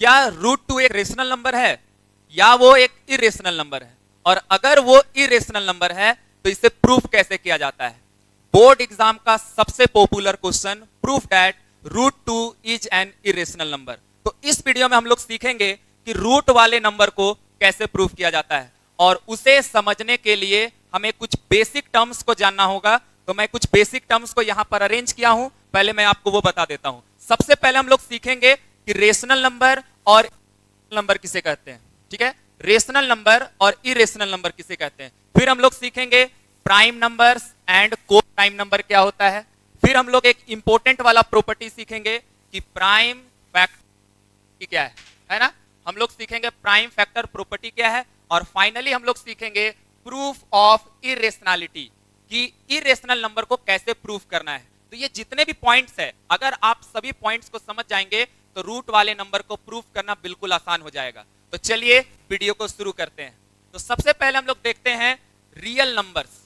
क्या root two एक rational number है या वो एक इरेशनल नंबर है, और अगर वो इरेशनल नंबर है तो इसे प्रूफ कैसे किया जाता है। बोर्ड एग्जाम का सबसे popular question, proof that root two is an irrational number. तो इस वीडियो में हम लोग सीखेंगे कि रूट वाले नंबर को कैसे प्रूफ किया जाता है, और उसे समझने के लिए हमें कुछ बेसिक टर्म्स को जानना होगा। तो मैं कुछ बेसिक टर्म्स को यहां पर अरेंज किया हूं, पहले मैं आपको वो बता देता हूं। सबसे पहले हम लोग सीखेंगे कि रेशनल नंबर और नंबर किसे कहते हैं, ठीक है। रेशनल नंबर और इरेशनल नंबर किसे कहते हैं। फिर हम लोग सीखेंगे प्राइम नंबर्स एंड को प्राइम नंबर क्या होता है। फिर हम लोग एक इंपॉर्टेंट वाला प्रॉपर्टी सीखेंगे कि प्राइम फैक्टर क्या है ना। हम लोग सीखेंगे प्राइम फैक्टर प्रॉपर्टी क्या है, और फाइनली हम लोग सीखेंगे प्रूफ ऑफ इरेशनैलिटी कि इरेशनल नंबर को कैसे प्रूफ करना है। तो ये जितने भी पॉइंट्स है, अगर आप सभी पॉइंट्स को समझ जाएंगे तो रूट वाले नंबर को प्रूफ करना बिल्कुल आसान हो जाएगा। तो चलिए वीडियो को शुरू करते हैं। तो सबसे पहले हम लोग देखते हैं रियल नंबर्स।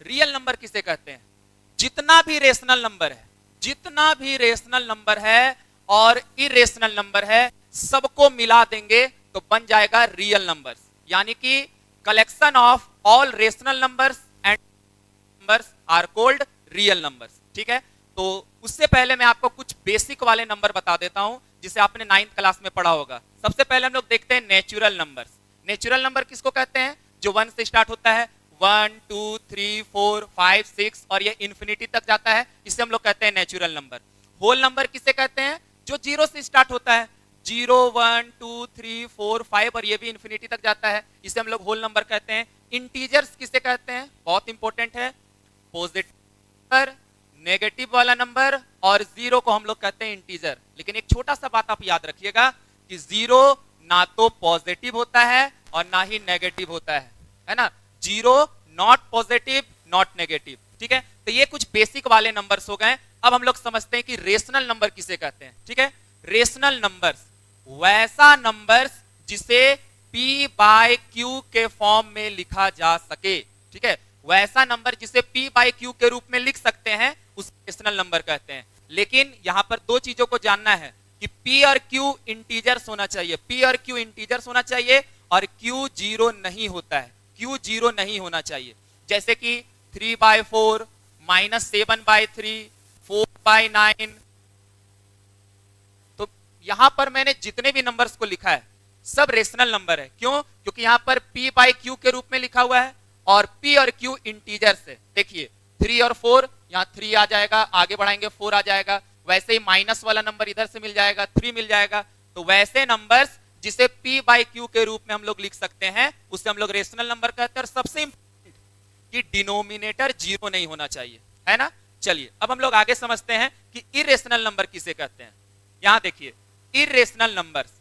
रियल नंबर किसे कहते हैं। जितना भी रेशनल नंबर है, जितना भी रेशनल नंबर है और इरेशनल नंबर है, सबको मिला देंगे तो बन जाएगा रियल नंबर्स, यानी कि collection of all rational numbers and numbers are called real numbers, ठीक है। तो उससे पहले मैं आपको कुछ बेसिक वाले नंबर बता देता हूं जिसे आपने 9th क्लास में पढ़ा होगा। सबसे पहले हम लोग देखते हैं नेचुरल नंबर्स। नेचुरल नंबर किसको कहते हैं, जो 1 से स्टार्ट होता है, 1 2 3 4 5 6 और ये इंफिनिटी तक जाता है, इसे हम लोग कहते हैं नेचुरल नंबर। होल नंबर किसे कहते हैं, जो 0 से स्टार्ट होता है, 0 1 2 3 4 5 और ये भी इंफिनिटी तक जाता है, इसे हम लोग होल नंबर कहते हैं। इंटीजर्स किसे कहते हैं, बहुत इंपॉर्टेंट है, पॉजिटिव नेगेटिव वाला नंबर, और 0 को हम लोग कहते हैं इंटीजर। लेकिन एक छोटा सा बात आप याद रखिएगा कि 0 ना तो पॉजिटिव होता है और ना ही नेगेटिव होता है ना। 0 नॉट पॉजिटिव नॉट नेगेटिव, ठीक है। तो ये कुछ बेसिक वाले नंबर्स हो गए। अब हम लोग समझते हैं कि रेशनल नंबर किसे कहते हैं, ठीक है। रेशनल नंबर्स वैसा नंबर्स जिसे p बाय q के फॉर्म में लिखा जा सके, ठीक है। वैसा नंबर जिसे p बाय q के रूप में लिख सकते हैं उसे रेशनल नंबर कहते हैं। लेकिन यहां पर दो चीजों को जानना है कि p और q इंटीजर्स होना चाहिए, p और q इंटीजर्स होना चाहिए, और q 0 नहीं होता है, q 0 नहीं होना चाहिए। जैसे कि 3/4 -7/3 4/9। तो यहां पर मैंने जितने भी नंबर्स को लिखा है सब रेशनल नंबर है। क्यों, क्योंकि यहां पर p बाय q के रूप में लिखा हुआ है और p और q इंटीजर्स है। देखिए 3 और 4, यहाँ 3 आ जाएगा, आगे बढ़ाएंगे 4 आ जाएगा, वैसे ही माइनस वाला नंबर इधर से मिल जाएगा, 3 मिल जाएगा। तो वैसे नंबर्स जिसे p बाय q के रूप में हम लोग लिख सकते हैं उसे हम लोग रेशनल नंबर कहते हैं। और सबसे इंपॉर्टेंट कि डिनोमिनेटर 0 नहीं होना चाहिए, है ना। चलिए अब हम लोग आगे समझते हैं कि इरेशनल नंबर किसे कहते हैं। यहां देखिए, इरेशनल नंबर्स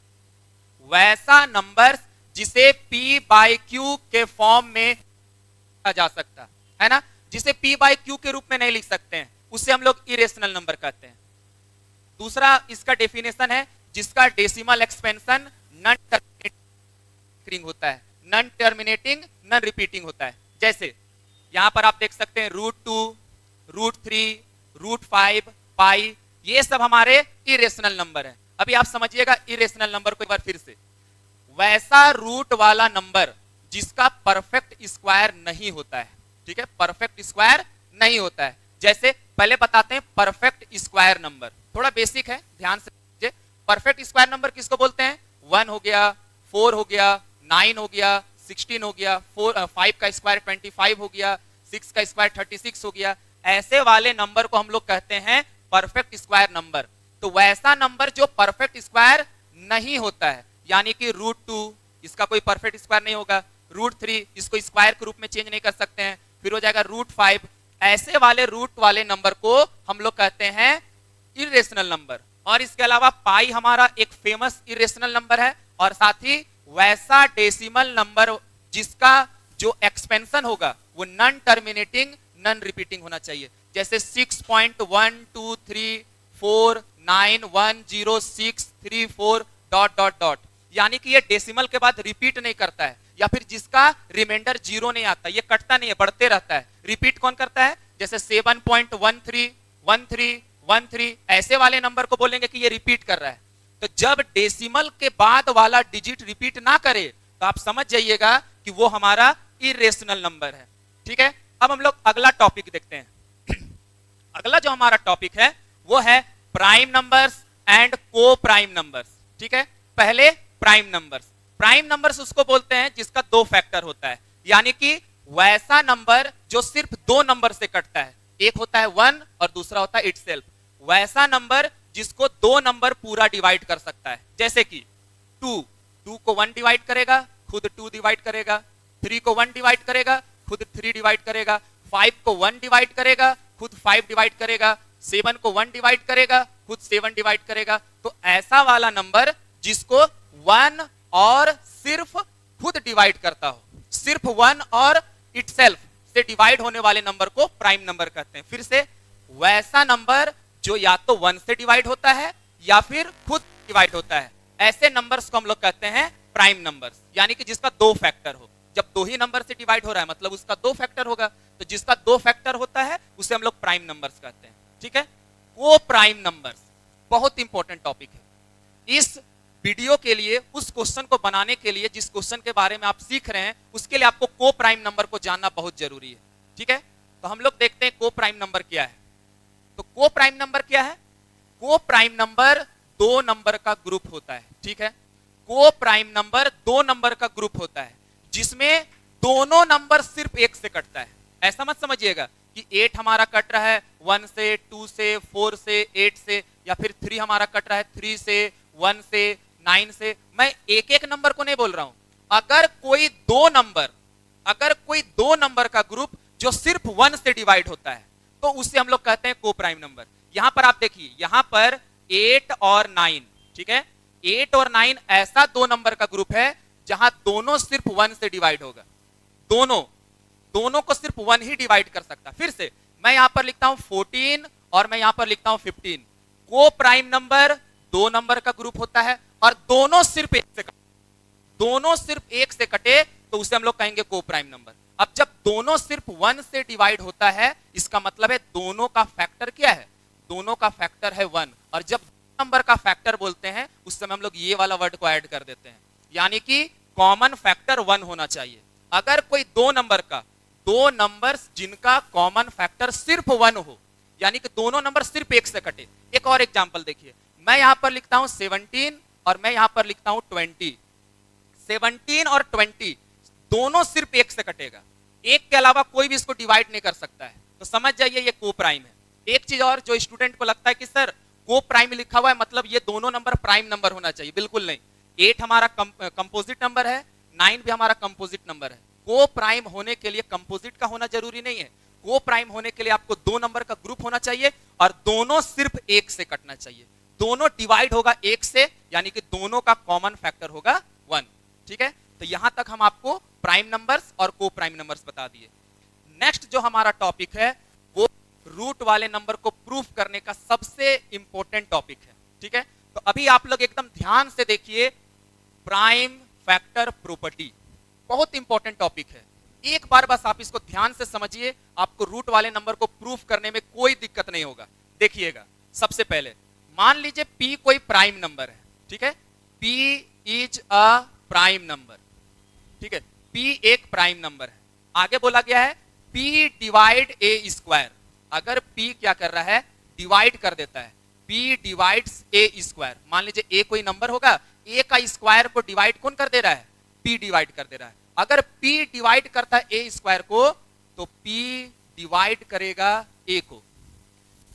वैसा नंबर जिसे p बाय q के फॉर्म में लिखा जा सकता है ना, जिसे p बाय q के रूप में नहीं लिख सकते हैं उसे हम लोग इरेशनल नंबर कहते हैं। दूसरा इसका डेफिनेशन है जिसका डेसिमल एक्सपेंशन नॉन टर्मिनेटिंग होता है, नॉन टर्मिनेटिंग नॉन रिपीटिंग होता है। जैसे यहां पर आप देख सकते हैं √2 √3 √5 पाई, ये सब हमारे इरेशनल नंबर है। अभी आप समझिएगा इरेशनल नंबर को एक बार फिर से, वैसा रूट वाला नंबर जिसका परफेक्ट स्क्वायर नहीं होता है, ठीक है, परफेक्ट स्क्वायर नहीं होता है। जैसे पहले बताते हैं परफेक्ट स्क्वायर नंबर, थोड़ा बेसिक है, ध्यान से समझिए। परफेक्ट स्क्वायर नंबर किसको बोलते हैं, 1 हो गया, 4 हो गया, 9 हो गया, 16 हो गया, 5 का स्क्वायर 25 हो गया, 6 का स्क्वायर 36 हो गया। ऐसे वाले नंबर को हम लोग कहते हैं परफेक्ट स्क्वायर नंबर। तो वैसा नंबर जो परफेक्ट स्क्वायर नहीं होता है, यानी कि √2 इसका कोई परफेक्ट स्क्वायर नहीं होगा, √3 इसको स्क्वायर के रूप में चेंज नहीं कर सकते हैं, फिर हो जाएगा √5। ऐसे वाले रूट वाले नंबर को हम लोग कहते हैं इरेशनल नंबर। और इसके अलावा पाई हमारा एक फेमस इरेशनल नंबर है, और साथ ही वैसा डेसिमल नंबर जिसका जो एक्सपेंशन होगा वो नॉन टर्मिनेटिंग नॉन रिपीटिंग होना चाहिए। जैसे 6.12349106344 ... यानी कि ये डेसिमल के बाद रिपीट नहीं करता है, या फिर जिसका रिमाइंडर 0 नहीं आता, ये कटता नहीं है, बढ़ते रहता है। रिपीट कौन करता है, जैसे 7.131313 ऐसे वाले नंबर को बोलेंगे कि ये रिपीट कर रहा है। तो जब डेसिमल के बाद वाला डिजिट रिपीट ना करे तो आप समझ जाइएगा कि वो हमारा इरेशनल नंबर है। ठीक है, अब हम लोग अगला टॉपिक देखते हैं। अगला जो हमारा टॉपिक है वो है प्राइम नंबर्स एंड को प्राइम नंबर्स। ठीक है, पहले प्राइम नंबर्स। प्राइम नंबर्स उसको बोलते हैं जिसका दो फैक्टर होता है, यानी कि वैसा नंबर जो सिर्फ दो नंबर से कटता है, एक होता है 1 और दूसरा होता है इटसेल्फ। वैसा नंबर जिसको दो नंबर पूरा डिवाइड कर सकता है, जैसे कि 2 को 1 डिवाइड करेगा, खुद 2 डिवाइड करेगा, 3 को 1 डिवाइड करेगा, खुद 3 डिवाइड करेगा, 5 को 1 डिवाइड करेगा, खुद 5 डिवाइड करेगा, 7 को 1 डिवाइड करेगा, खुद 7 डिवाइड करेगा। तो ऐसा वाला नंबर जिसको 1 और सिर्फ खुद डिवाइड करता हो, सिर्फ 1 और इटसेल्फ से डिवाइड होने वाले नंबर को प्राइम नंबर कहते हैं। फिर से, वैसा नंबर जो या तो 1 से डिवाइड होता है या फिर खुद डिवाइड होता है, ऐसे नंबर्स को हम लोग कहते हैं प्राइम नंबर्स, यानी कि जिसका दो फैक्टर हो। जब दो ही नंबर से डिवाइड हो रहा है मतलब उसका दो फैक्टर होगा, तो जिसका दो फैक्टर होता है उसे हम लोग प्राइम नंबर्स कहते हैं। ठीक है, वो प्राइम नंबर्स बहुत इंपॉर्टेंट टॉपिक है। इस वीडियो के लिए, उस क्वेश्चन को बनाने के लिए, जिस क्वेश्चन के बारे में आप सीख रहे हैं, उसके लिए आपको को प्राइम नंबर को जानना बहुत जरूरी है। ठीक है, तो हम लोग देखते हैं को प्राइम नंबर क्या है। तो को प्राइम नंबर क्या है? को प्राइम नंबर दो नंबर का ग्रुप होता है। ठीक है, को प्राइम नंबर दो नंबर का ग्रुप होता है जिसमें दोनों नंबर सिर्फ एक से कटता है। ऐसा मत समझिएगा कि 8 हमारा कट रहा है 1 से, 2 से, 4 से, 8 से, या फिर 3 हमारा कट रहा है 3 से, 1 से, 9 से। मैं एक एक नंबर को नहीं बोल रहा हूं। अगर कोई दो नंबर का ग्रुप जो सिर्फ 1 से डिवाइड होता है तो उसे हम लोग कहते हैं को प्राइम नंबर। यहां पर आप देखिए, यहां पर 8 और 9, ठीक है, 8 और 9 ऐसा दो नंबर का ग्रुप है जहां दोनों सिर्फ 1 से डिवाइड होगा। दोनों को सिर्फ 1 ही डिवाइड कर सकता। फिर से मैं यहां पर लिखता हूं 14 और मैं यहां पर लिखता हूं 15। को प्राइम नंबर दो नंबर का ग्रुप होता है और दोनों सिर्फ एक से कटे तो उसे हम लोग कहेंगे को प्राइम नंबर। अब जब दोनों सिर्फ 1 से डिवाइड होता है, इसका मतलब है दोनों का फैक्टर क्या है? दोनों का फैक्टर है 1। और जब नंबर का फैक्टर बोलते हैं उस समय हम लोग ये वाला वर्ड को ऐड कर देते हैं, यानी कि कॉमन फैक्टर 1 होना चाहिए। अगर कोई दो नंबर्स जिनका कॉमन फैक्टर सिर्फ 1 हो, यानी कि दोनों नंबर सिर्फ एक से कटे। एक और एग्जांपल देखिए, मैं यहां पर लिखता हूं 17 और मैं यहां पर लिखता हूं 20। 17 और 20 दोनों सिर्फ एक से कटेगा, एक के अलावा कोई भी इसको डिवाइड नहीं कर सकता है। तो समझ जाइए ये को प्राइम है। एक चीज और जो स्टूडेंट को लगता है कि सर को प्राइम लिखा हुआ है मतलब ये दोनों नंबर प्राइम नंबर होना चाहिए, बिल्कुल नहीं। 8 हमारा कंपोजिट नंबर है, 9 भी हमारा कंपोजिट नंबर है। को प्राइम होने के लिए कंपोजिट का होना जरूरी नहीं है। को प्राइम होने के लिए आपको दो नंबर का ग्रुप होना चाहिए और दोनों सिर्फ एक से कटना चाहिए। दोनों डिवाइड होगा एक से, यानी कि दोनों का कॉमन फैक्टर होगा 1। ठीक है, तो यहां तक हम आपको प्राइम नंबर्स और को प्राइम नंबर्स बता दिए। नेक्स्ट जो हमारा टॉपिक है वो रूट वाले नंबर को प्रूफ करने का सबसे इंपॉर्टेंट टॉपिक है। ठीक है, तो अभी आप लोग एकदम ध्यान से देखिए, प्राइम फैक्टर प्रॉपर्टी बहुत इंपॉर्टेंट टॉपिक है। एक बार बस आप इसको ध्यान से समझिए, आपको रूट वाले नंबर को प्रूफ करने में कोई दिक्कत नहीं होगा। देखिएगा, सबसे पहले मान लीजिए p कोई प्राइम नंबर है। ठीक है, p is a prime number. ठीक है, p एक प्राइम नंबर है। आगे बोला गया है p डिवाइड a स्क्वायर। अगर p क्या कर रहा है? डिवाइड कर देता है। p divides a square. मान लीजिए a कोई नंबर होगा, a का स्क्वायर को डिवाइड कौन कर दे रहा है? p डिवाइड कर दे रहा है। अगर p डिवाइड करता है a स्क्वायर को तो p डिवाइड करेगा a को।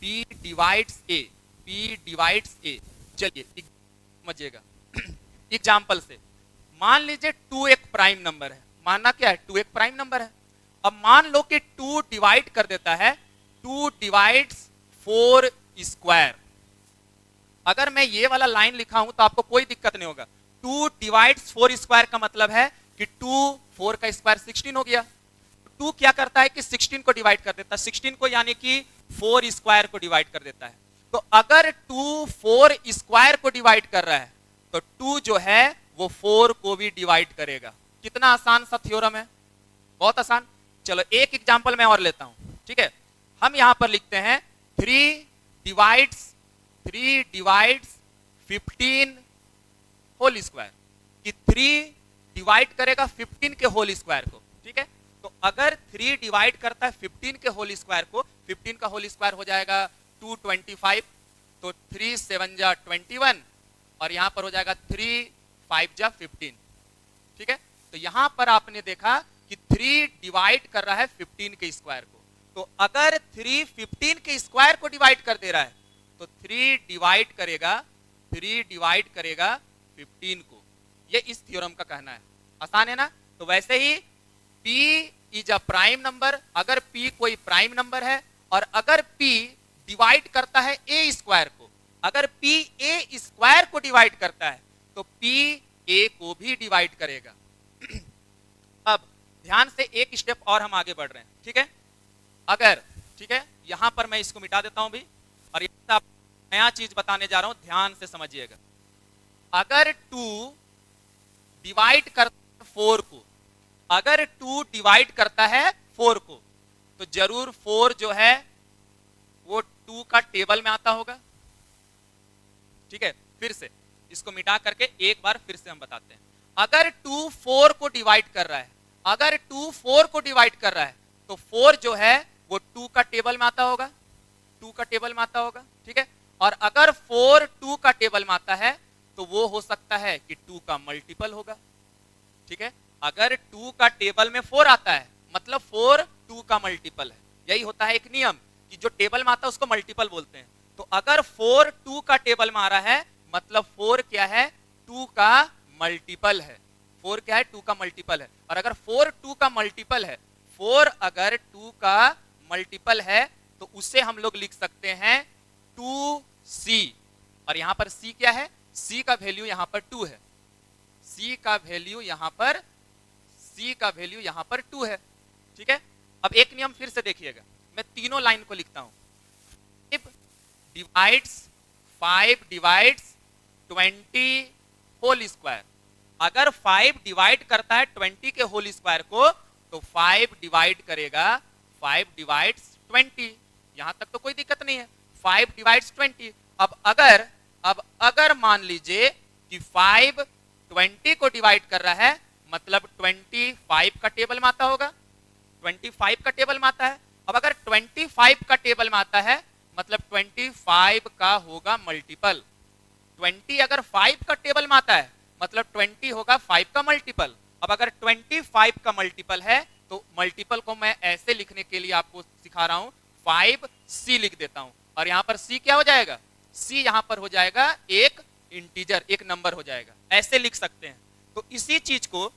p divides a। चलिए समझिएगा एग्जाम्पल से। मान लीजिए 2 एक प्राइम नंबर है। मानना क्या है? 2 एक प्राइम नंबर है। अब मान लो कि 2 डिवाइड कर देता है, 2 डिवाइड्स 4 स्क्वायर। अगर मैं ये वाला लाइन लिखा हूं तो आपको कोई दिक्कत नहीं होगा। 2 डिवाइड्स 4 स्क्वायर का मतलब है कि 2 4 का स्क्वायर 16 हो गया। 2 क्या करता है कि 16 को डिवाइड कर देता है, 16 को यानी कि 4 स्क्वायर को डिवाइड कर देता है। तो अगर 2 4 स्क्वायर को डिवाइड कर रहा है तो 2 जो है वो 4 को भी डिवाइड करेगा। कितना आसान सा थ्योरम है, बहुत आसान। चलो एक एग्जांपल मैं और लेता हूं। ठीक है, हम यहां पर लिखते हैं 3 डिवाइड्स 15 होल स्क्वायर, कि 3 डिवाइड करेगा 15 के होल स्क्वायर को, ठीक है। तो अगर 3 डिवाइड करता है 15 के होल स्क्वायर को, 15 का होल स्क्वायर हो जाएगा 225, तो 3 7 जा 21 और यहां पर हो जाएगा 3 5 जा 15, ठीक है। तो यहां पर आपने देखा कि 3 डिवाइड कर रहा है 15 के स्क्वायर को, तो अगर 3 15 के स्क्वायर को डिवाइड कर दे रहा है तो 3 डिवाइड करेगा 15 को। ये इस थ्योरम का कहना है। आसान है ना। तो वैसे ही P is a prime number, अगर P कोई प्राइम नंबर है और अगर P डिवाइड करता है a स्क्वायर को, अगर P a स्क्वायर को डिवाइड करता है तो P a को भी डिवाइड करेगा। अब ध्यान से एक स्टेप और हम आगे बढ़ रहे हैं, ठीक है। अगर, ठीक है, यहां पर मैं इसको मिटा देता हूं भी, और यहां नया चीज बताने जा रहा हूं, ध्यान से समझिएगा। अगर 2 डिवाइड करता है 4 को, अगर 2 डिवाइड करता है 4 को, तो जरूर 4 जो है वो 2 का टेबल में आता होगा, ठीक है। फिर से इसको मिटा करके एक बार फिर से हम बताते हैं। अगर 2 4 को डिवाइड कर रहा है, अगर 2 4 को डिवाइड कर रहा है तो 4 जो है वो 2 का टेबल में आता होगा, 2 का टेबल में आता होगा, ठीक है। और अगर 4 2 का टेबल में आता है तो वो हो सकता है कि 2 का मल्टीपल होगा, ठीक है। अगर 2 का टेबल में 4 आता है मतलब 4 2 का मल्टीपल है। यही होता है एक नियम कि जो टेबल में आता है उसको मल्टीपल बोलते हैं। तो अगर 4 2 का टेबल में आ रहा है मतलब 4 क्या है, 2 का मल्टीपल है। 4 क्या है, 2 का मल्टीपल है। और अगर 4 2 का मल्टीपल है, 4 अगर 2 का मल्टीपल है तो उसे हम लोग लिख सकते हैं 2c। और यहां पर c क्या है, c का वैल्यू यहां पर 2 है, c का वैल्यू यहां पर 2 है, ठीक है। अब एक नियम फिर से देखिएगा, मैं तीनों लाइन को लिखता हूं। 5 डिवाइड्स 20 होल स्क्वायर, अगर 5 डिवाइड करता है 20 के होल स्क्वायर को तो 5 डिवाइड करेगा 5 डिवाइड्स 20, यहां तक तो कोई दिक्कत नहीं है। 5 डिवाइड्स 20। अब अगर मान लीजिए कि 5 20 को डिवाइड कर रहा है मतलब 25 का टेबल में आता होगा, 25 का टेबल में आता है। अब अगर 25 का टेबल में आता है मतलब 25 का होगा मल्टीपल। 20 अगर 5 का टेबल में आता है मतलब 20 होगा 5 का मल्टीपल। अब अगर 25 का मल्टीपल है तो मल्टीपल को मैं ऐसे लिखने के लिए आपको सिखा रहा हूं, 5c लिख देता हूं। और यहां पर c क्या हो जाएगा, c यहां पर हो जाएगा एक इंटीजर, एक नंबर हो जाएगा, ऐसे लिख सकते हैं। तो इसी चीज को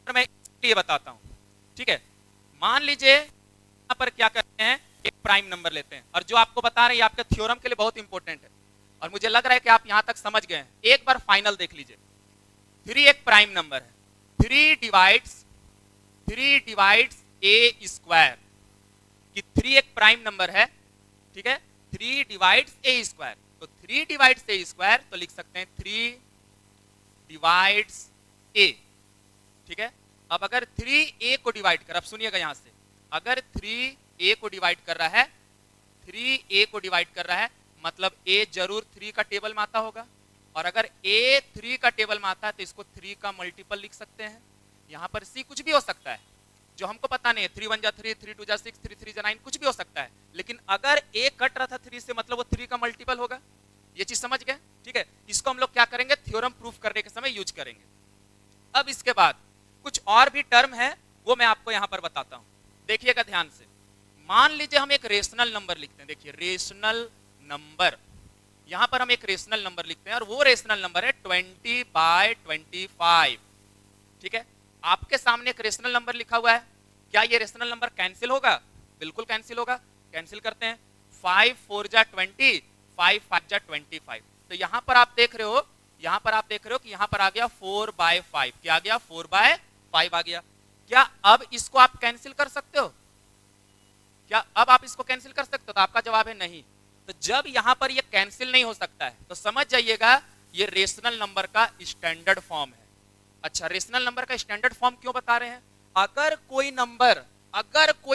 मैं इसलिए बताता हूं, ठीक है। मान लीजिए यहां पर क्या करते हैं, एक प्राइम नंबर लेते हैं, और जो आपको बता रहे हैं आपके थ्योरम के लिए बहुत इंपॉर्टेंट है और मुझे लग रहा है कि आप यहां तक समझ गए हैं। एक बार फाइनल देख लीजिए। 3 एक प्राइम नंबर है, 3 डिवाइड्स a स्क्वायर, कि 3 एक प्राइम नंबर है, ठीक है। 3 डिवाइड्स a स्क्वायर, तो 3 डिवाइड्स a स्क्वायर तो लिख सकते हैं 3 डिवाइड्स a, ठीक है। अब अगर 3a को डिवाइड कर, अब सुनिएगा यहां से, अगर 3a को डिवाइड कर रहा है, 3a को डिवाइड कर रहा है मतलब a जरूर 3 का टेबल में आता होगा। और अगर a 3 का टेबल में आता है तो इसको 3 का मल्टीपल लिख सकते हैं। यहां पर c कुछ भी हो सकता है जो हमको पता नहीं है, 3 1 जा 3, 3 2 जा 6, 3 3 जा 9, कुछ भी हो सकता है। लेकिन अगर a कट रहा था 3 से मतलब वो 3 का मल्टीपल होगा। ये चीज समझ गए, ठीक है। इसको हम लोग क्या करेंगे, थ्योरम प्रूफ करने के समय यूज करेंगे। अब इसके बाद कुछ और भी टर्म है वो मैं आपको यहां पर बताता हूं, देखिएगा ध्यान से। मान लीजिए हम एक रेशनल नंबर लिखते हैं, देखिए रेशनल नंबर, यहां पर हम एक रेशनल नंबर लिखते हैं और वो रेशनल नंबर है 20/25, ठीक है। आपके सामने एक रेशनल नंबर लिखा हुआ है, क्या ये रेशनल नंबर कैंसिल होगा? बिल्कुल कैंसिल होगा। कैंसिल करते हैं, 5 4 जा 20, 5 5 जा 25। तो यहां पर आप देख रहे हो, यहां पर आप देख रहे हो कि यहां पर आ गया 4/5, क्या आ गया 4/5 आ गया। क्या अब इसको आप कैंसिल कर सकते हो? क्या अब आप इसको कैंसिल कर सकते हो? तो आपका जवाब है नहीं। तो जब यहां पर ये कैंसिल नहीं हो सकता है तो समझ जाइएगा ये रेशनल नंबर का स्टैंडर्ड फॉर्म है। अच्छा, रेशनल नंबर का स्टैंडर्ड फॉर्म क्यों बता रहे हैं? अगर कोई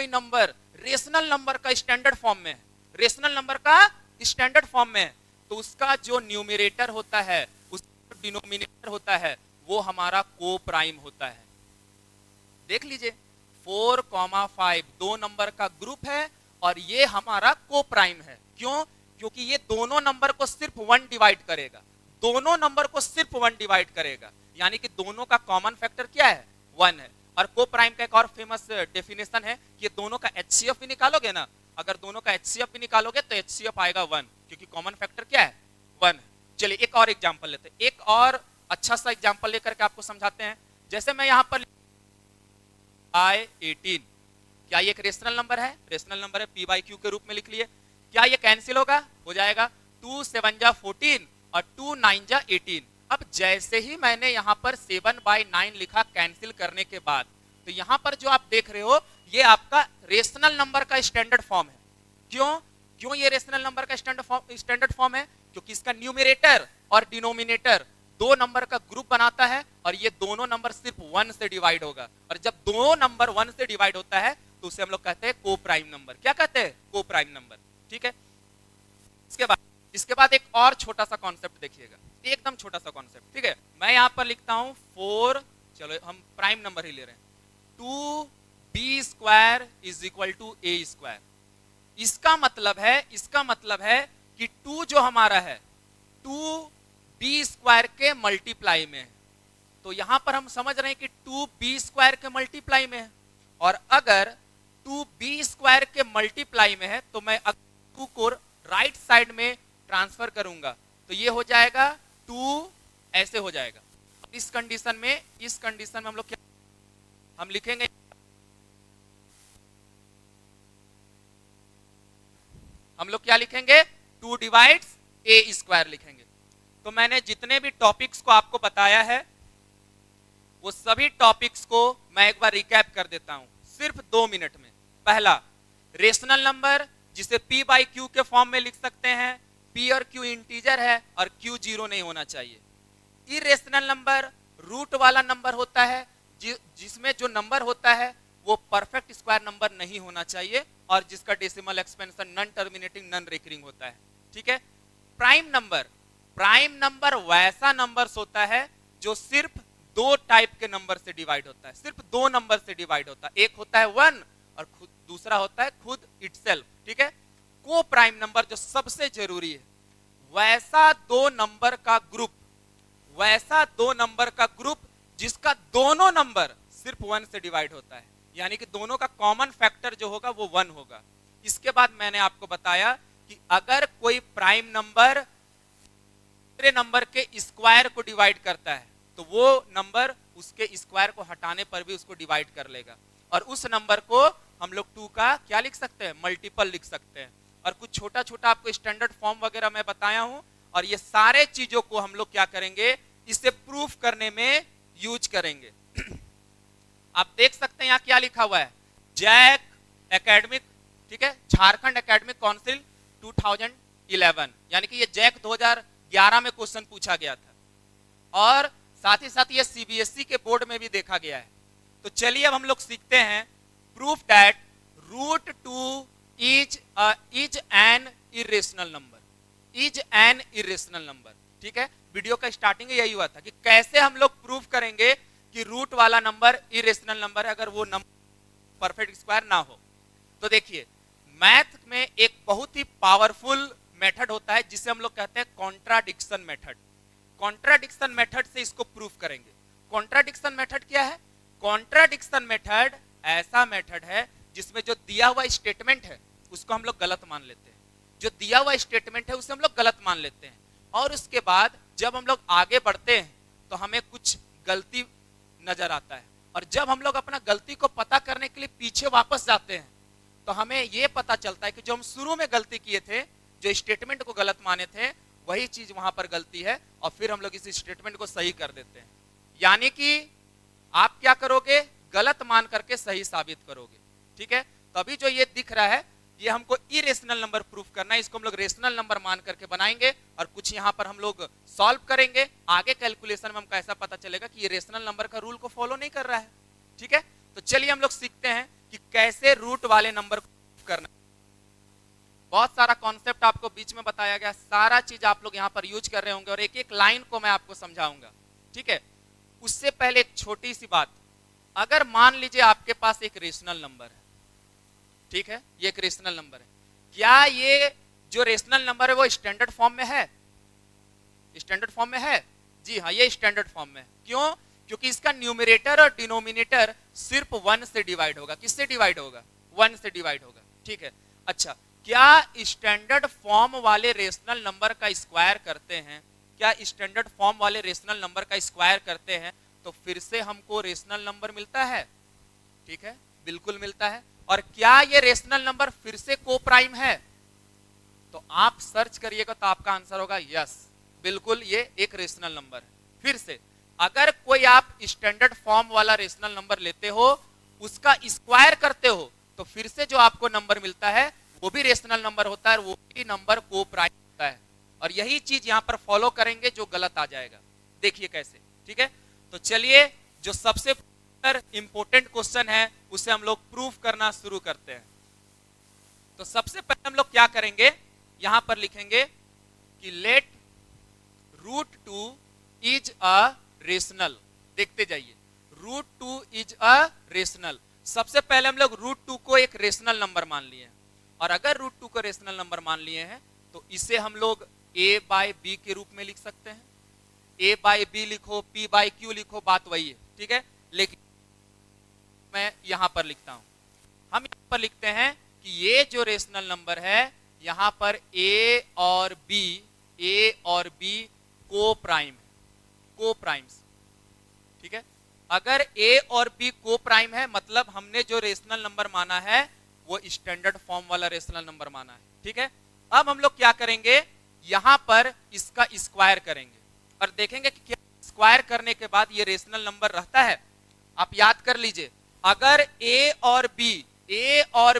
नंबर रेशनल नंबर का स्टैंडर्ड फॉर्म में है, रेशनल नंबर का स्टैंडर्ड फॉर्म में है, तो उसका जो न्यूमरेटर होता है, उसका डिनोमिनेटर होता है, वो हमारा को प्राइम होता है। देख लीजिए 4,5 दो नंबर का ग्रुप है और ये हमारा को प्राइम है। क्यों? क्योंकि ये दोनों नंबर को सिर्फ 1 डिवाइड करेगा, दोनों नंबर को सिर्फ 1 डिवाइड करेगा, यानी कि दोनों का कॉमन फैक्टर क्या है? 1 है। और को प्राइम का एक और फेमस डेफिनेशन है कि दोनों का एचसीएफ भी निकालोगे ना, अगर दोनों का एचसीएफ भी निकालोगे तो एचसीएफ आएगा 1, क्योंकि कॉमन फैक्टर क्या है? 1 है। चलिए एक और एग्जांपल लेते हैं, एक और अच्छा सा एग्जांपल लेकर के आपको समझाते हैं। जैसे मैं यहां पर I18, क्या ये एक रेशनल नंबर है? रेशनल नंबर है, p बाई क्यू के रूप में लिख लिए। क्या ये कैंसिल होगा? हो जाएगा। 2 7 जा 14 और 2 9 जा 18। अब जैसे ही मैंने यहाँ पर 7/9 लिखा कैंसिल करने के बाद, तो यहाँ पर जो आप देख रहे हो ये आपका रेशनल नंबर का स्टैंडर्ड फॉर्म है। क्यों? क्यों ये रेशनल नंबर का स्टैंडर्ड फॉर्म है? क्योंकि इसका न्यूमरेटर और डिनोमिनेटर दो नंबर का ग्रुप बनाता है और ये दोनों नंबर सिर्फ 1 से डिवाइड होगा, और जब दो नंबर 1 से डिवाइड होता है तो उसे हम लोग कहते हैं को प्राइम नंबर। क्या कहते हैं? को प्राइम नंबर। ठीक है। इसके बाद एक और छोटा सा कॉन्सेप्ट देखिएगा, एकदम छोटा सा कॉन्सेप्ट। ठीक है, मैं यहां पर लिखता हूं 4, चलो हम प्राइम नंबर ही ले रहे हैं, 2b² is equal to a²। इसका मतलब है कि 2 जो हमारा है 2b² के मल्टीप्लाई में है। तो यहां पर हम समझ रहे हैं कि 2b² के मल्टीप्लाई में है, और अगर 2b² के मल्टीप्लाई में है तो मैं 2 को राइट साइड में ट्रांसफर करूंगा तो ये हो जाएगा 2, ऐसे हो जाएगा। इस कंडीशन में हम लोग क्या हम लिखेंगे? हम लोग क्या लिखेंगे? 2 डिवाइड्स a² लिखेंगे। तो मैंने जितने भी टॉपिक्स को आपको बताया है वो सभी टॉपिक्स को मैं एक बार रिकैप कर देता हूं सिर्फ 2 मिनट में। पहला, रेशनल नंबर जिसे p बाई क्यू के फॉर्म में लिख सकते हैं, p और q इंटीजर है और q 0 नहीं होना चाहिए। इरेशनल नंबर रूट वाला नंबर होता है जिसमें जो नंबर होता है वो परफेक्ट स्क्वायर नंबर नहीं होना चाहिए और जिसका decimal expansion non terminating non recurring होता है। ठीक है। प्राइम नंबर वैसा नंबर्स होता है जो सिर्फ 2 टाइप के नंबर से डिवाइड होता है, सिर्फ 2 नंबर से डिवाइड होता है। एक होता है 1 और दूसरा होता है खुद इटसेल्फ। ठीक है। को प्राइम नंबर जो सबसे जरूरी है, वैसा 2 नंबर का ग्रुप जिसका दोनों नंबर सिर्फ 1 से डिवाइड होता है, यानी कि दोनों का कॉमन फैक्टर जो होगा वो 1 होगा। इसके बाद मैंने आपको बताया कि अगर कोई प्राइम नंबर दूसरे नंबर के स्क्वायर को डिवाइड करता है तो वो नंबर उसके स्क्वायर को हटाने पर भी उसको डिवाइड कर लेगा, और उस नंबर को हम लोग 2 का क्या लिख सकते हैं? मल्टीपल लिख सकते हैं। और कुछ छोटा छोटा आपको स्टैंडर्ड फॉर्म वगैरह मैं बताया हूं, और ये सारे चीजों को हम लोग क्या करेंगे? इसे प्रूफ करने में यूज करेंगे। आप देख सकते हैं यहां क्या लिखा हुआ है? जैक एकेडमिक, ठीक है, झारखंड एकेडमिक काउंसिल 2011, यानी कि ये जैक 2011 में क्वेश्चन पूछा गया था, और साथ ही साथ ये सीबीएसई के बोर्ड में भी देखा गया है। तो चलिए अब हम लोग सीखते हैं proof that √2 is an irrational number. ठीक है। वीडियो का स्टार्टिंग यही हुआ था कि कैसे हम लोग प्रूफ करेंगे कि रूट वाला नंबर इरेशनल नंबर है अगर वो नंबर परफेक्ट स्क्वायर ना हो। तो देखिए, मैथ में एक बहुत ही पावरफुल मेथड होता है जिसे हम लोग कहते हैं कॉन्ट्राडिक्शन मेथड। कॉन्ट्राडिक्शन मेथड से इसको प्रूफ करेंगे। कॉन्ट्राडिक्शन मेथड क्या है? कॉन्ट्राडिक्शन मेथड ऐसा मेथड है जिसमें जो दिया हुआ स्टेटमेंट है उसको हम लोग गलत मान लेते हैं, जो दिया हुआ स्टेटमेंट है उसे हम लोग गलत मान लेते हैं, और उसके बाद जब हम लोग आगे बढ़ते हैं तो हमें कुछ गलती नजर आता है, और जब हम लोग अपना गलती को पता करने के लिए पीछे वापस जाते हैं तो हमें यह पता चलता है कि जो हम शुरू में गलती किए थे, जो स्टेटमेंट को गलत माने थे, वही चीज वहां पर गलती है, और फिर हम लोग इस स्टेटमेंट को सही कर देते हैं। यानी कि आप क्या करोगे? गलत मान करके सही साबित करोगे। ठीक है। तभी जो ये दिख रहा है ये हमको इरेशनल नंबर प्रूफ करना है, इसको हम लोग रेशनल नंबर मान करके बनाएंगे, और कुछ यहाँ पर हम लोग सॉल्व करेंगे। आगे कैलकुलेशन में हमको ऐसा पता चलेगा कि ये रेशनल नंबर का रूल को फॉलो नहीं कर रहा है। ठीक है। तो चलिए हम लोग सीखते हैं कि कैसे रूट वाले नंबर को प्रूफ करना है। बहुत सारा कॉन्सेप्ट आपको बीच में बताया गया, सारा चीज आप लोग यहाँ पर यूज कर रहे होंगे और एक एक लाइन को मैं आपको समझाऊंगा, ठीक है। उससे पहले एक छोटी सी बात, अगर मान लीजिए आपके पास एक रेशनल नंबर है, ठीक है, ये एक रेशनल नंबर है, क्या ये जो रेशनल नंबर है वो स्टैंडर्ड फॉर्म में है? स्टैंडर्ड फॉर्म में है? जी हाँ, ये स्टैंडर्ड फॉर्म में है। क्यों? क्योंकि इसका न्यूमरेटर और डिनोमिनेटर सिर्फ 1 से डिवाइड होगा। किससे डिवाइड होगा? 1 से डिवाइड होगा, ठीक है। अच्छा, क्या स्टैंडर्ड फॉर्म वाले रेशनल नंबर का स्क्वायर करते हैं, क्या स्टैंडर्ड फॉर्म वाले रेशनल नंबर का स्क्वायर करते हैं तो फिर से हमको रेशनल नंबर मिलता है? ठीक है, बिल्कुल मिलता है। और क्या ये रेशनल नंबर फिर से को प्राइम है? तो आप सर्च करिएगा तो आपका आंसर होगा यस, बिल्कुल ये एक रेशनल नंबर है। फिर से अगर कोई आप स्टैंडर्ड फॉर्म वाला रेशनल नंबर लेते हो, उसका स्क्वायर करते हो, तो फिर से जो आपको नंबर मिलता है वो भी रेशनल नंबर होता है और वो भी नंबर को प्राइम होता है। और यही चीज यहां पर फॉलो करेंगे जो गलत आ जाएगा, देखिए कैसे, ठीक है। तो चलिए जो सबसे इंपॉर्टेंट क्वेश्चन है उसे हम लोग प्रूफ करना शुरू करते हैं। तो सबसे पहले हम लोग क्या करेंगे, यहां पर लिखेंगे कि लेट √2 इज अ रेशनल। देखते जाइए, √2 इज अ रेशनल। सबसे पहले हम लोग √2 को एक रेशनल नंबर मान लिए हैं, और अगर √2 को रेशनल नंबर मान लिए हैं तो इसे हम लोग a/b के रूप में लिख सकते हैं। a/b लिखो, p/q लिखो, बात वही है, ठीक है। लेकिन मैं यहां पर लिखता हूं, हम यहां पर लिखते हैं कि ये जो रेशनल नंबर है यहां पर a और b को प्राइम है, को प्राइम्स, ठीक है। अगर a और b को प्राइम है मतलब हमने जो रेशनल नंबर माना है वो स्टैंडर्ड फॉर्म वाला रेशनल नंबर माना है, ठीक है। अब हम लोग क्या करेंगे, यहां पर इसका स्क्वायर करेंगे और देखेंगे कि क्या स्क्वायर करने के बाद ये रेशनल नंबर रहता है। आप याद कर लीजिए, अगर a और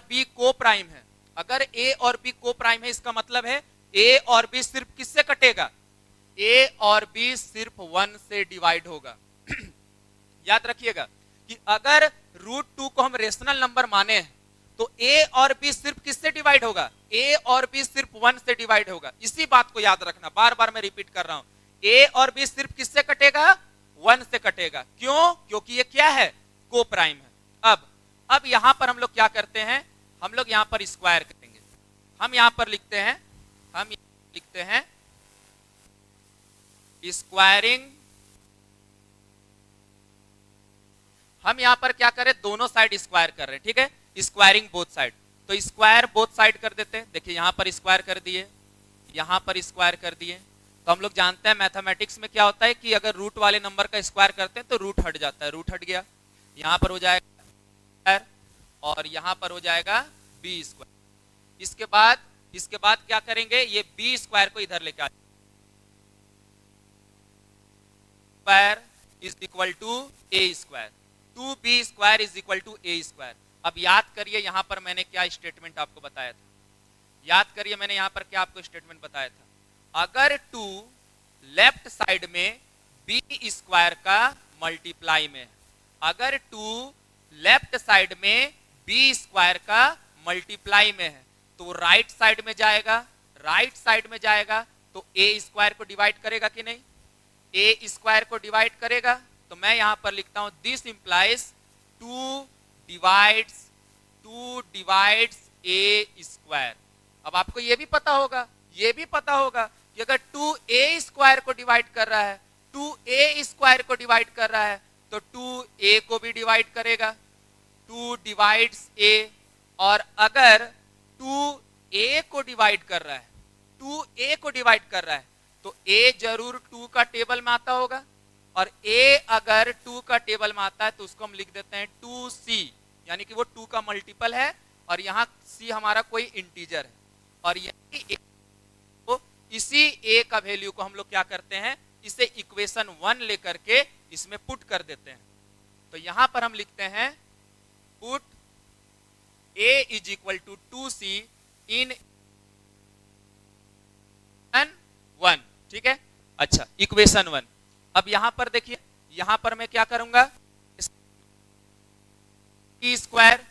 b को प्राइम है, अगर a और b को प्राइम है इसका मतलब है a और b सिर्फ किससे कटेगा? a और b सिर्फ 1 से डिवाइड होगा। याद रखिएगा कि अगर √2 को हम रेशनल नंबर माने हैं तो a और b सिर्फ किससे डिवाइड होगा? a और b सिर्फ 1 से डिवाइड होगा। इसी बात को याद रखना, बार बार मैं रिपीट कर रहा हूं, a और b सिर्फ किससे कटेगा? 1 से कटेगा। क्यों? क्योंकि ये क्या है? को प्राइम है। अब यहां पर हम लोग क्या करते हैं, हम लोग यहां पर स्क्वायर करेंगे। हम यहां पर लिखते हैं स्क्वायरिंग। हम यहां पर क्या करें, दोनों साइड स्क्वायर कर रहे हैं, ठीक है, स्क्वायरिंग बोथ साइड। तो स्क्वायर बोथ साइड कर देते हैं। देखिए यहां पर स्क्वायर कर दिए, यहां पर स्क्वायर कर दिए। तो हम लोग जानते हैं मैथमेटिक्स में क्या होता है कि अगर रूट वाले नंबर का स्क्वायर करते हैं तो रूट हट जाता है, रूट हट गया, यहां पर हो जाएगा और यहां पर हो जाएगा b स्क्वायर। इसके बाद क्या करेंगे, ये b स्क्वायर को इधर लेके आ, square is equal to a square, 2b square is equal to a square. अब याद करिए यहां पर मैंने क्या स्टेटमेंट आपको बताया था, याद करिए मैंने यहां पर क्या आपको स्टेटमेंट बताया था। अगर 2 लेफ्ट साइड में b स्क्वायर का मल्टीप्लाई में, अगर 2 लेफ्ट साइड में b स्क्वायर का मल्टीप्लाई में है तो राइट साइड में जाएगा, राइट साइड में जाएगा तो a स्क्वायर को डिवाइड करेगा कि नहीं? a स्क्वायर को डिवाइड करेगा। तो मैं यहां पर लिखता हूं this implies 2 divides a square. अब आपको यह भी पता होगा, कि अगर 2a स्क्वायर को डिवाइड कर रहा है, 2a स्क्वायर को डिवाइड कर रहा है तो 2a को भी डिवाइड करेगा, 2 डिवाइड्स a। और अगर 2a को डिवाइड कर रहा है, 2a को डिवाइड कर रहा है तो a जरूर 2 का टेबल में आता होगा, और a अगर 2 का टेबल में आता है तो उसको हम लिख देते हैं 2c, यानी कि वो 2 का मल्टीपल है और यहाँ c हमारा कोई इंटीजर है। और यही तो इसी a का वैल्यू को हम लोग क्या करते हैं, इसे इक्वेशन 1 लेकर के इसमें पुट कर देते हैं। तो यहां पर हम लिखते हैं put a is equal to 2c in 1, ठीक है। अच्छा, इक्वेशन 1। अब यहां पर देखिए, यहां पर मैं क्या करूंगा, b स्क्वायर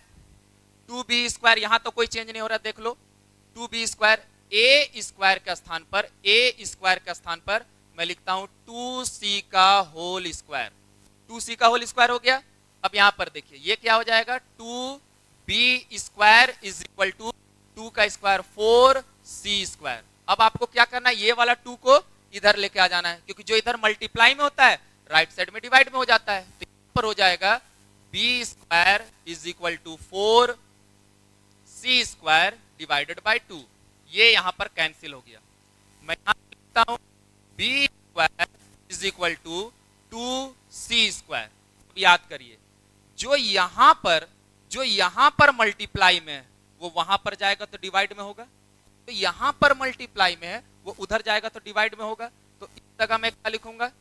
2b स्क्वायर, यहां तो कोई चेंज नहीं हो रहा, देख लो 2b², a स्क्वायर के स्थान पर, a स्क्वायर के स्थान पर मैं लिखता हूं 2c का होल स्क्वायर। 2c का होल स्क्वायर हो गया। अब यहां पर देखिए ये क्या हो जाएगा, 2b² इज इक्वल टू 2 का स्क्वायर 4c²। अब आपको क्या करना है, ये वाला 2 को इधर लेके आ जाना है, क्योंकि जो इधर मल्टीप्लाई में होता है राइट साइड में डिवाइड में हो जाता है। तो यहां पर हो जाएगा b² is equal to 4c² divided by 2। ये यहां पर कैंसिल हो गया। मैं यहां लिखता हूं b² is equal to 2c²। याद करिए जो यहां पर मल्टीप्लाई में है वो वहां पर जाएगा तो डिवाइड में होगा, तो यहां पर मल्टीप्लाई में है वो उधर जाएगा तो डिवाइड में होगा। तो इस जगह मैं क्या लिखूंगा,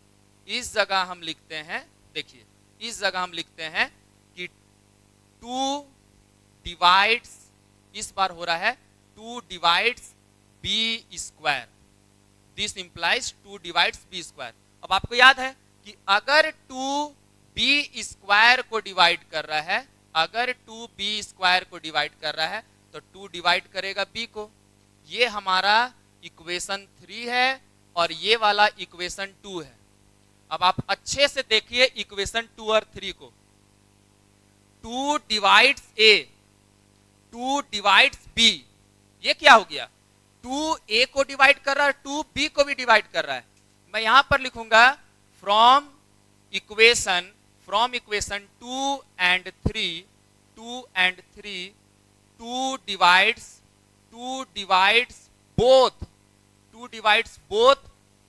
इस जगह हम लिखते हैं, देखिए इस जगह हम लिखते हैं कि 2 डिवाइड्स, इस बार हो रहा है 2 divides b²। This implies 2 divides b²। अब आपको याद है कि अगर 2b² को डिवाइड कर रहा है, अगर 2b² को डिवाइड कर रहा है तो 2 डिवाइड करेगा b को। ये हमारा इक्वेशन 3 है और ये वाला इक्वेशन 2 है। अब आप अच्छे से देखिए इक्वेशन 2 और 3 को। 2 डिवाइड्स a, 2 डिवाइड्स b, ये क्या हो गया, 2a को डिवाइड कर रहा है, 2b को भी डिवाइड कर रहा है। मैं यहां पर लिखूंगा from equation 2 and 3, 2 divides both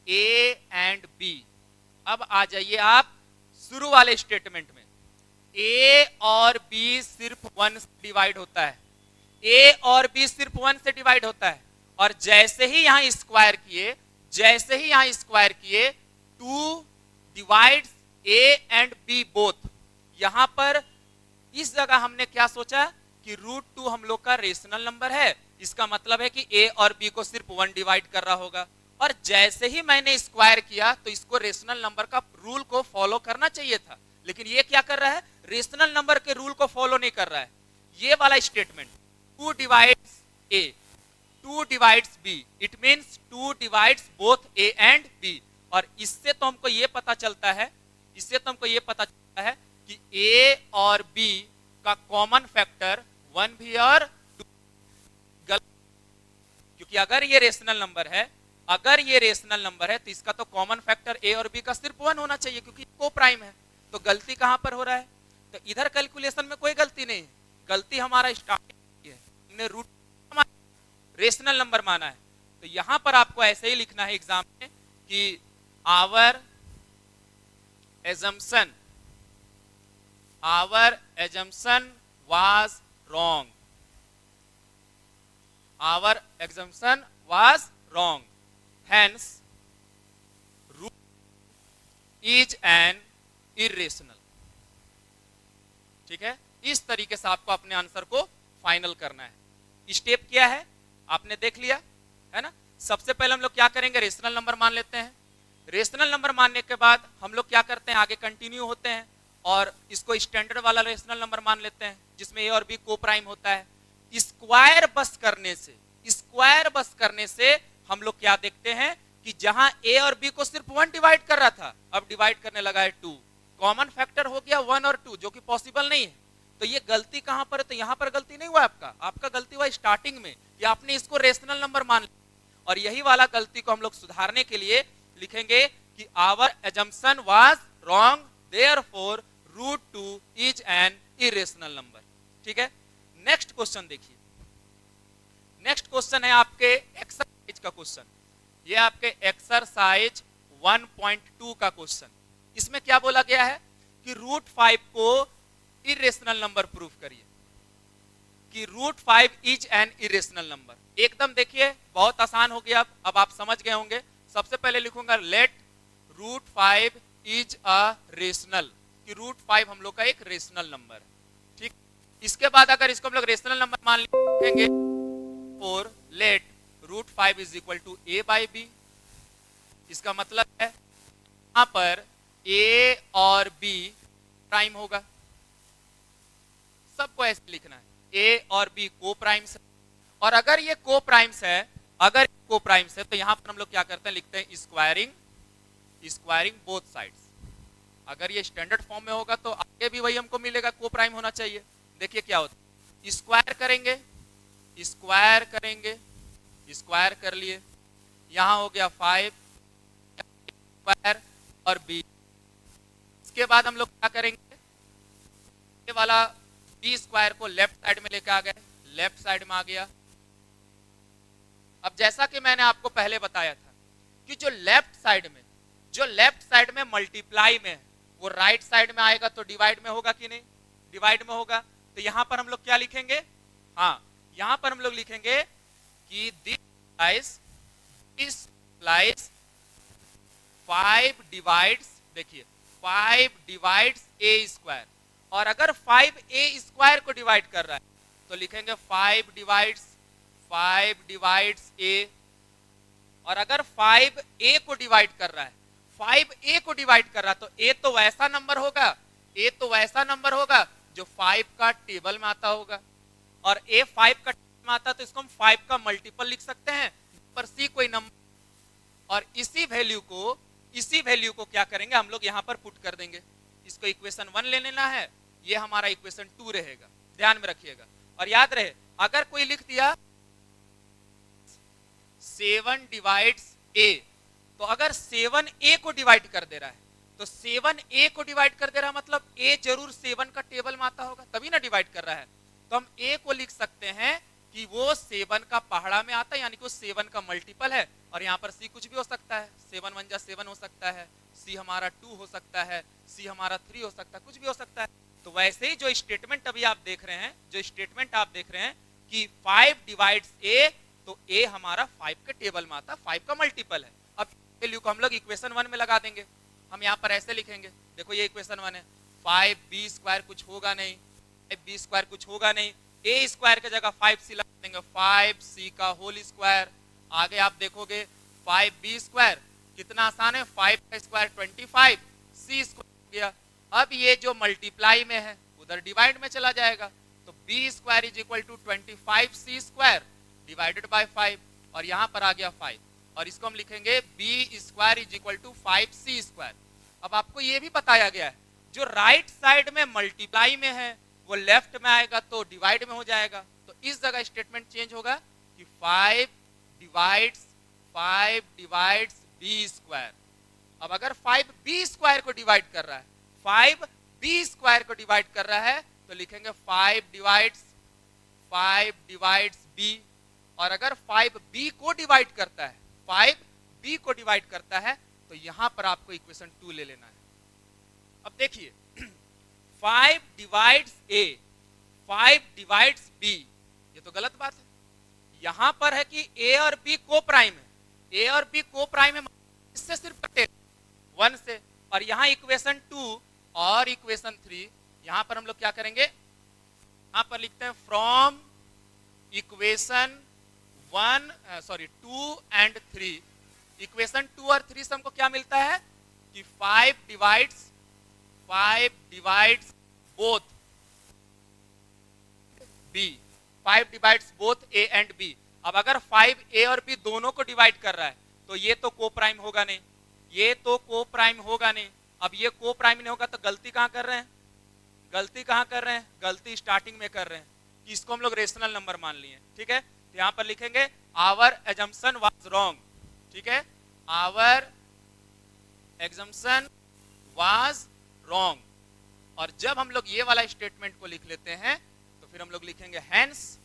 a and b। अब आ जाइए आप शुरू वाले स्टेटमेंट में। a और b सिर्फ 1 से डिवाइड होता है, a और b सिर्फ 1 से डिवाइड होता है, और जैसे ही यहां स्क्वायर किए 2 divides a and b both. यहां पर इस जगह हमने क्या सोचा कि √2 हम लोग का रेशनल नंबर है, इसका मतलब है कि a और b को सिर्फ 1 डिवाइड कर रहा होगा। और जैसे ही मैंने स्क्वायर किया तो इसको रेशनल नंबर का रूल को फॉलो करना चाहिए था, लेकिन ये क्या कर रहा है, रेशनल नंबर के रूल को फॉलो नहीं कर रहा है। ये वाला statement 2 divides a, 2 divides b, it means 2 divides both a and b। और इससे तो हमको ये पता चलता है कि a और b का कॉमन फैक्टर 1 भी और 2। गलत, क्योंकि अगर ये रेशनल नंबर है तो इसका तो कॉमन फैक्टर a और b का सिर्फ 1 होना चाहिए, क्योंकि को प्राइम है। तो गलती कहां पर हो रहा है, तो इधर कैलकुलेशन में कोई गलती नहीं है, गलती हमारा स्टार्टिंग है, हमने रूट रेशनल नंबर माना है। तो यहां पर आपको ऐसे ही लिखना है एग्जाम में कि our assumption was wrong, hence root is an irrational। ठीक है, इस तरीके से आपको अपने आंसर को फाइनल करना है। स्टेप क्या है आपने देख लिया है ना। सबसे पहले हम लोग क्या करेंगे, रेशनल नंबर मान लेते हैं। रेशनल नंबर मानने के बाद हम लोग क्या करते हैं, आगे कंटिन्यू होते हैं और इसको स्टैंडर्ड वाला रेशनल नंबर मान लेते हैं जिसमें a और b को प्राइम होता है। स्क्वायर बस करने से हम लोग क्या देखते हैं कि जहां a और b को सिर्फ 1 डिवाइड कर रहा था, अब डिवाइड करने लगा है 2। कॉमन फैक्टर हो गया 1 और 2, जो कि पॉसिबल नहीं है। तो ये गलती कहां पर है, तो यहां पर गलती नहीं हुआ आपका गलती हुआ स्टार्टिंग में कि आपने इसको रेशनल नंबर मान लिया। और यही वाला गलती को हम लोग सुधारने के लिए लिखेंगे कि our assumption was wrong, therefore √2 is an irrational number। ठीक है, नेक्स्ट क्वेश्चन देखिए। नेक्स्ट क्वेश्चन है आपके एक्सरसाइज का क्वेश्चन। ये आपके एक्सरसाइज 1.2 का क्वेश्चन। इसमें क्या बोला गया है कि √5 को इरेशनल नंबर प्रूफ करिए, कि √5 इज एन इरेशनल नंबर। एकदम देखिए बहुत आसान हो गया, अब आप समझ गए होंगे। सबसे पहले लिखूंगा लेट √5 इज अ रेशनल, कि √5 हम लोग का एक रेशनल नंबर है। ठीक, इसके बाद अगर इसको हम लोग रेशनल नंबर मान लिखेंगे और let √5 is equal to a by b। इसका मतलब है यहां पर a और b प्राइम होगा, सबको ऐसे लिखना है, a और b को प्राइम से। और अगर ये को प्राइम्स है, अगर को प्राइम्स है तो यहां पर हम लोग क्या करते हैं, लिखते हैं स्क्वायरिंग बोथ साइड्स। अगर ये स्टैंडर्ड फॉर्म में होगा तो आगे भी वही हमको मिलेगा, को प्राइम होना चाहिए। देखिए क्या होता है, स्क्वायर करेंगे, स्क्वायर कर लिए, यहां हो गया 5 स्क्वायर और बी। इसके बाद हम लोग क्या करेंगे, ये वाला बी स्क्वायर को लेफ्ट साइड में लेकर आ गए, लेफ्ट साइड में आ गया। अब जैसा कि मैंने आपको पहले बताया था कि जो लेफ्ट साइड में मल्टीप्लाई में है, वो राइट साइड में आएगा तो डिवाइड में होगा कि नहीं, डिवाइड में होगा। तो यहां पर हम लोग क्या लिखेंगे, हाँ यहां पर हम लोग लिखेंगे कि दिस implies 5 डिवाइड्स, देखिए 5 डिवाइड्स ए स्क्वायर। और अगर 5 ए स्क्वायर को डिवाइड कर रहा है तो लिखेंगे 5 डिवाइड्स ए। और अगर 5 ए को डिवाइड कर रहा है, 5 ए को डिवाइड कर रहा है तो ए तो वैसा नंबर होगा जो 5 का टेबल में आता होगा। और ए 5 का टेबल में आता तो इसको हम 5 का मल्टीपल लिख सकते हैं, पर सी कोई नंबर, और इसी वैल्यू को क्या करेंगे हम लोग यहां पर पुट कर देंगे। इसको इक्वेशन 1 ले लेना है, ये हमारा इक्वेशन 2 रहेगा, ध्यान में रखिएगा। और याद रहे, अगर कोई लिख दिया 7 डिवाइड्स ए, तो अगर 7 ए को डिवाइड कर दे रहा है तो 7 ए को डिवाइड कर दे रहा है मतलब ए जरूर 7 का टेबल में आता होगा, तभी ना डिवाइड कर रहा है। तो हम ए को लिख सकते हैं कि वो 7 का पहाड़ा में आता है, यानी कि वो 7 का मल्टीपल है। और यहाँ पर सी कुछ भी हो सकता है, 7 1 जा 7 हो सकता है, सी हमारा 2 हो सकता है, सी हमारा 3 हो सकता है, कुछ भी हो सकता है। तो वैसे ही जो स्टेटमेंट अभी आप देख रहे हैं, कि 5 डिवाइड्स ए, तो ए हमारा 5 के टेबल में आता है, 5 का मल्टीपल है। अब वैल्यू को हम लोग इक्वेशन 1 में लगा देंगे। हम यहाँ पर ऐसे लिखेंगे, देखो ये इक्वेशन 1 है, 5b स्क्वायर कुछ होगा नहीं, 5b स्क्वायर कुछ होगा नहीं, ए स्क्वायर की जगह 5c लगा देंगे, 5c का होल स्क्वायर। आगे आप देखोगे 5b स्क्वायर कितना आसान है, 5 का स्क्वायर 25, c स्क्वायर हो गया। अब ये जो मल्टीप्लाई में है उधर डिवाइड में चला जाएगा, तो b square is equal to 25c square divided by 5, और यहां पर आ गया 5, और इसको हम लिखेंगे b square is equal to 5c square. अब आपको ये भी बताया गया है, जो राइट साइड में मल्टीप्लाई में है वो लेफ्ट में आएगा तो डिवाइड में हो जाएगा। तो इस जगह स्टेटमेंट चेंज होगा कि 5 डिवाइड्स b स्क्वायर। अब अगर 5b स्क्वायर को डिवाइड कर रहा है, 5b स्क्वायर को डिवाइड कर रहा है तो लिखेंगे 5 डिवाइड्स b। और अगर 5b को डिवाइड करता है, 5b को डिवाइड करता है तो यहां पर आपको इक्वेशन 2 ले लेना है। अब देखिए 5 डिवाइड्स a, 5 डिवाइड्स b, ये तो गलत बात है। यहां पर है कि a और b को प्राइम है, a और b को प्राइम है, इससे सिर्फ कटेगा 1 से। और यहां इक्वेशन 2 और इक्वेशन 3, यहां पर हम लोग क्या करेंगे, यहां पर लिखते हैं फ्रॉम इक्वेशन 2 एंड 3। इक्वेशन 2 और 3 से हमको क्या मिलता है कि 5 divides both b, 5 divides both a and b। अब अगर 5a और b दोनों को डिवाइड कर रहा है तो ये तो को प्राइम होगा नहीं, अब ये को प्राइम नहीं होगा तो गलती कहां कर रहे हैं, गलती स्टार्टिंग में कर रहे हैं कि इसको हम लोग रेशनल नंबर मान लिए, ठीक है। तो यहां पर लिखेंगे आवर एजम्पशन वाज रॉन्ग, ठीक है, आवर एजम्पशन वाज रॉन्ग। और जब हम लोग ये वाला स्टेटमेंट को लिख लेते हैं तो फिर हम लोग लिखेंगे hence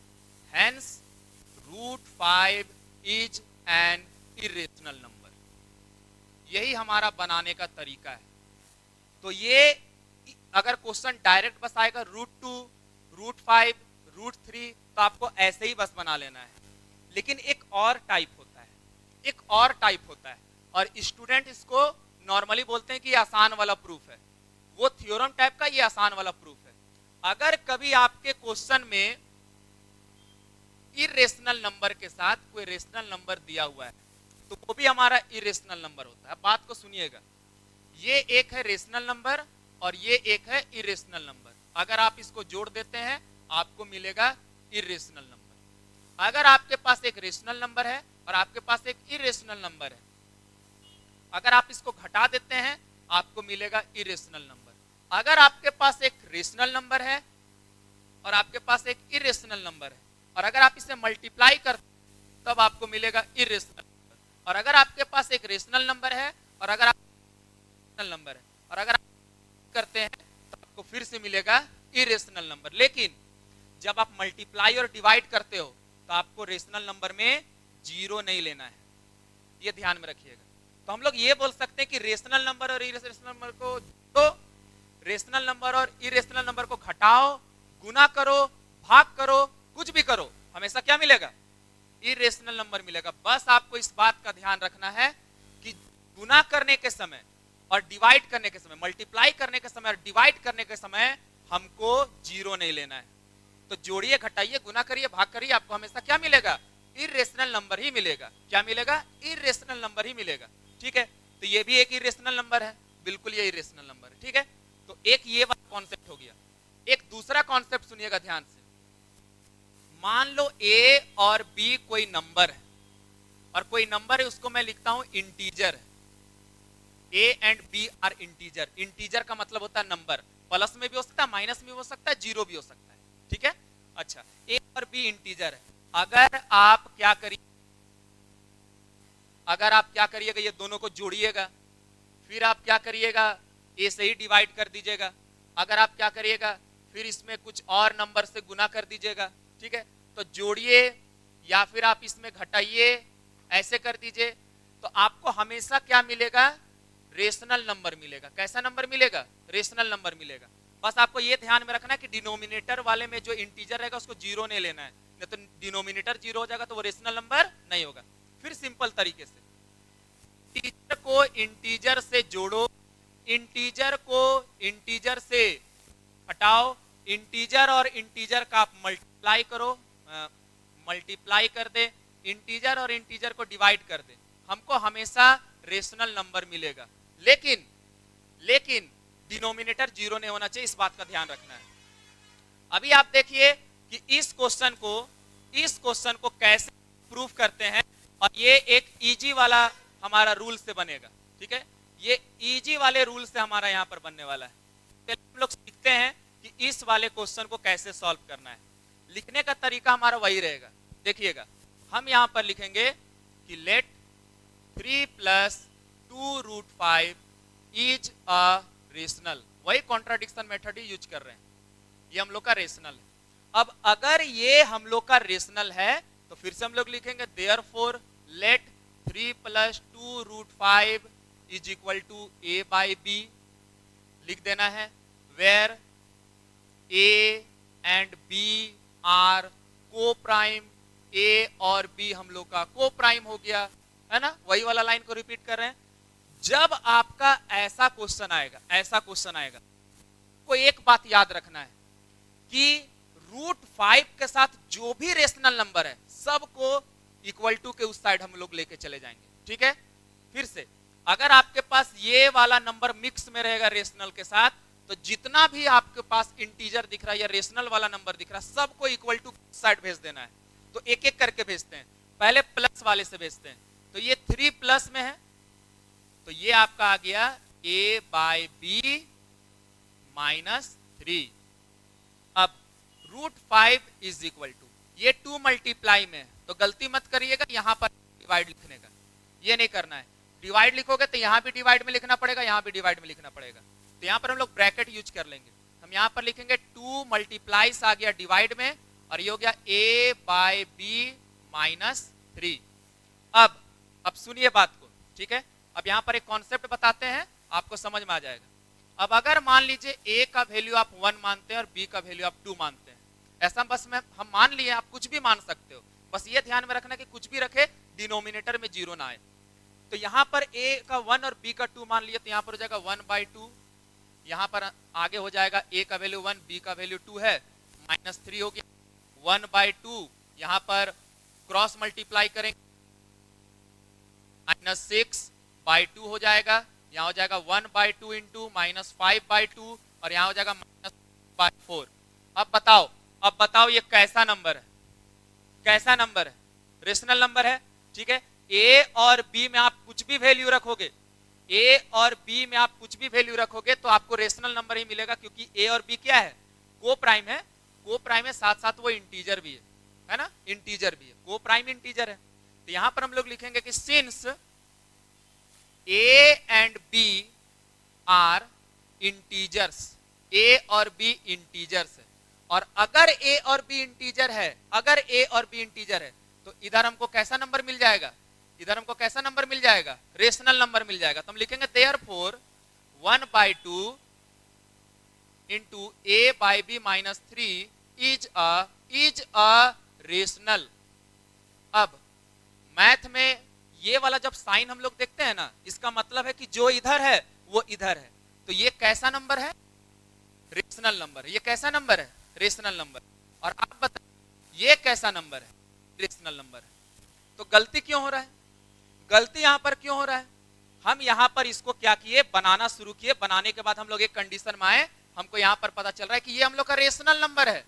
√5 is an irrational number. यही हमारा बनाने का तरीका है। तो ये अगर क्वेश्चन डायरेक्ट बस आएगा √2, √5, √3 तो आपको ऐसे ही बस बना लेना है। लेकिन एक और टाइप होता है, और स्टूडेंट इसको नॉर्मली बोलते हैं कि ये आसान वाला प्रूफ है, वो थ्योरम टाइप का, ये आसान वाला प्रूफ है। अगर कभी आपके क्वेश्चन में इरेशनल नंबर के साथ कोई रेशनल नंबर दिया हुआ है तो वो भी हमारा इरेशनल नंबर होता है। बात को सुनिएगा, ये एक है रेशनल नंबर और ये एक है इरेशनल नंबर। अगर आप इसको जोड़ देते हैं आपको मिलेगा इरेशनल नंबर। अगर आपके पास एक रेशनल नंबर है और आपके पास एक इरेशनल नंबर है, अगर आप इसको घटा देते हैं आपको मिलेगा इरेशनल नंबर। अगर आपके पास एक रेशनल नंबर है और आपके पास एक इरेशनल नंबर है और अगर आप इसे मल्टीप्लाई करते तब आपको मिलेगा इरेशनल नंबर। और अगर आपके पास एक रेशनल नंबर है और अगर आप नंबर है और अगर आप करते हैं तो आपको फिर से मिलेगा इरेशनल नंबर। लेकिन जब आप मल्टीप्लाई और डिवाइड करते हो तो आपको रेशनल नंबर में जीरो नहीं लेना है, ये ध्यान में रखिएगा। तो हम लोग ये बोल सकते हैं कि रेशनल नंबर और इरेशनल नंबर को तो रेशनल नंबर और इरेशनल नंबर को घटाओ, गुना करो, भाग करो, कुछ भी करो, हमेशा क्या मिलेगा? इरेशनल नंबर मिलेगा। बस आपको इस बात का ध्यान रखना है कि गुना करने के समय और डिवाइड करने के समय, मल्टीप्लाई करने के समय और डिवाइड करने के समय हमको जीरो नहीं लेना है। तो जोड़िए, घटाइए, गुना करिए, भाग करिए, आपको हमेशा क्या मिलेगा? इरेशनल नंबर ही मिलेगा। क्या मिलेगा? इरेशनल नंबर ही मिलेगा। ठीक है, तो ये भी एक इरेशनल नंबर है, बिल्कुल ये इरेशनल नंबर है। ठीक है, तो एक ये वाला कॉन्सेप्ट हो गया। एक दूसरा कॉन्सेप्ट सुनिएगा ध्यान से। मान लो ए और बी कोई नंबर है और कोई नंबर है उसको मैं लिखता हूं इंटीजर है। A and B are integer. Integer का मतलब होता है नंबर, प्लस में भी हो सकता है, माइनस में भी हो सकता है, जीरो भी हो सकता है। ठीक है, अच्छा, ए और बी इंटीजर है। अगर आप क्या करिएगा, ये दोनों को जोड़िएगा, फिर आप क्या करिएगा, ए से ही डिवाइड कर दीजिएगा। अगर आप क्या करिएगा, फिर इसमें कुछ और नंबर से गुना कर दीजिएगा। ठीक है, तो जोड़िए या फिर आप इसमें घटाइए, ऐसे कर दीजिए, तो आपको हमेशा क्या मिलेगा? रेशनल नंबर मिलेगा। कैसा नंबर मिलेगा? रेशनल नंबर मिलेगा। बस आपको ये ध्यान में रखना है कि डिनोमिनेटर वाले में जो इंटीजर रहेगा उसको जीरो नहीं लेना है, नहीं तो डिनोमिनेटर जीरो हो जाएगा तो वो रेशनल नंबर नहीं होगा। फिर सिंपल तरीके से इंटीजर को इंटीजर से जोड़ो, इंटीजर को इंटीजर से हटाओ, इंटीजर और इंटीजर का आप मल्टीप्लाई करो, मल्टीप्लाई कर दे, इंटीजर और इंटीजर को डिवाइड कर दे, हमको हमेशा रेशनल नंबर मिलेगा। लेकिन डिनोमिनेटर जीरो नहीं होना चाहिए, इस बात का ध्यान रखना है। अभी आप देखिए कि इस क्वेश्चन को कैसे प्रूफ करते हैं, और ये एक इजी वाला हमारा रूल से बनेगा। ठीक है, ये इजी वाले रूल से हमारा यहां पर बनने वाला है। पहले हम लोग सीखते हैं कि इस वाले क्वेश्चन को कैसे सॉल्व करना है। लिखने का तरीका हमारा वही रहेगा। देखिएगा, हम यहां पर लिखेंगे कि लेट 3 + 2√5 इज अ रेशनल। वही कॉन्ट्राडिक्शन मेथड ही यूज कर रहे हैं, ये हम लोग का रेशनल है। अब अगर ये हम लोग का रेशनल है तो फिर से हम लोग लिखेंगे therefore let 3 + 2√5 is equal to a/b। लिख देना है where a and b are coprime. a और b हम लोग का को प्राइम हो गया है ना, वही वाला लाइन को रिपीट कर रहे हैं। जब आपका ऐसा क्वेश्चन आएगा को एक बात याद रखना है कि √5 के साथ जो भी रेशनल नंबर है सबको इक्वल टू के उस साइड हम लोग लेके चले जाएंगे। ठीक है, फिर से अगर आपके पास ये वाला नंबर मिक्स में रहेगा रेशनल के साथ, तो जितना भी आपके पास इंटीजर दिख रहा है या रेशनल वाला नंबर दिख रहा है सबको इक्वल टू साइड भेज देना है। तो एक एक करके भेजते हैं, पहले प्लस वाले से भेजते हैं। तो ये 3 प्लस में है तो ये आपका आ गया a/b -3। अब √5 इज इक्वल टू, ये 2 मल्टीप्लाई में है तो गलती मत करिएगा यहां पर डिवाइड लिखने का, ये नहीं करना है। डिवाइड लिखोगे तो यहां भी डिवाइड में लिखना पड़ेगा, यहां भी डिवाइड में लिखना पड़ेगा। तो यहां पर हम लोग ब्रैकेट यूज कर लेंगे। हम यहां पर लिखेंगे 2 मल्टीप्लाइज आ गया डिवाइड में और ये हो गया a/b -3। अब सुनिए बात को। ठीक है, अब यहां पर एक कॉन्सेप्ट बताते हैं, आपको समझ में आ जाएगा। अब अगर मान लीजिए a का वैल्यू आप 1 मानते हैं और b का वैल्यू आप 2 मानते हैं, ऐसा बस में हम मान लिए, आप कुछ भी मान सकते हो, बस ये ध्यान में रखना कि कुछ भी रखे डिनोमिनेटर में जीरो ना आए। तो यहाँ पर a का 1 और b का 2 मान लिए तो यहाँ पर हो जाएगा 1/2। यहाँ पर आगे हो जाएगा a का वैल्यू 1, b का वैल्यू 2 है, -3 हो गया 1/2। यहाँ पर क्रॉस मल्टीप्लाई करेंगे -6/2 हो जाएगा, यहाँ हो जाएगा 1/2 इंटू -5/2 और यहाँ हो जाएगा -4। अब बताओ ये कैसा नंबर है? कैसा नंबर है? रेशनल नंबर है, ठीक है। ए और बी में आप कुछ भी वैल्यू रखोगे, ए और बी में आप कुछ भी वैल्यू रखोगे तो आपको रेशनल नंबर ही मिलेगा, क्योंकि ए और बी क्या है? को प्राइम है, को प्राइम है, साथ साथ वो इंटीजर भी है ना, इंटीजर भी है, को प्राइम इंटीजर है। तो यहां पर हम लोग लिखेंगे कि since A and B are integers, A और बी इंटीजर्स है, और अगर ए और बी इंटीजर है, अगर ए और बी इंटीजर है तो इधर हमको कैसा नंबर मिल जाएगा? इधर हमको कैसा नंबर मिल जाएगा? रेशनल नंबर मिल जाएगा। तो हम लिखेंगे therefore 1/2 into A by B minus 3 is a rational. अब मैथ में ये वाला जब साइन हम लोग देखते हैं ना, इसका मतलब है कि जो इधर है वो इधर है, तो ये कैसा नंबर है? Rational number. ये कैसा नंबर है? Rational number. और आप बताइए ये कैसा नंबर है? रेशनल नंबर है। तो गलती क्यों हो रहा है? गलती यहां पर क्यों हो रहा है? हम यहां पर इसको क्या किए? बनाना शुरू किए। बनाने के बाद हम लोग एक कंडीशन में आए, हमको यहां पर पता चल रहा है कि ये हम लोग का रेशनल नंबर है,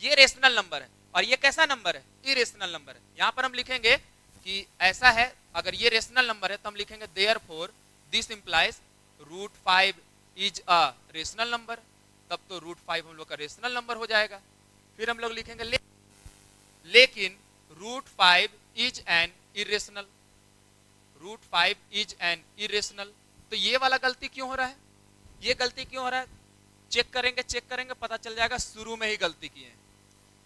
ये रेशनल नंबर है। और ये कैसा नंबर है? इरेशनल नंबर है। यहां पर हम लिखेंगे कि ऐसा है, अगर ये रेशनल नंबर है तो हम लिखेंगे therefore this implies √5 is a rational number. तब तो √5 हम लोग का रेशनल नंबर हो जाएगा। फिर हम लोग लिखेंगे लेकिन √5 is an irrational, √5 is an irrational. तो ये वाला गलती क्यों हो रहा है? ये गलती क्यों हो रहा है? चेक करेंगे पता चल जाएगा शुरू में ही गलती की है,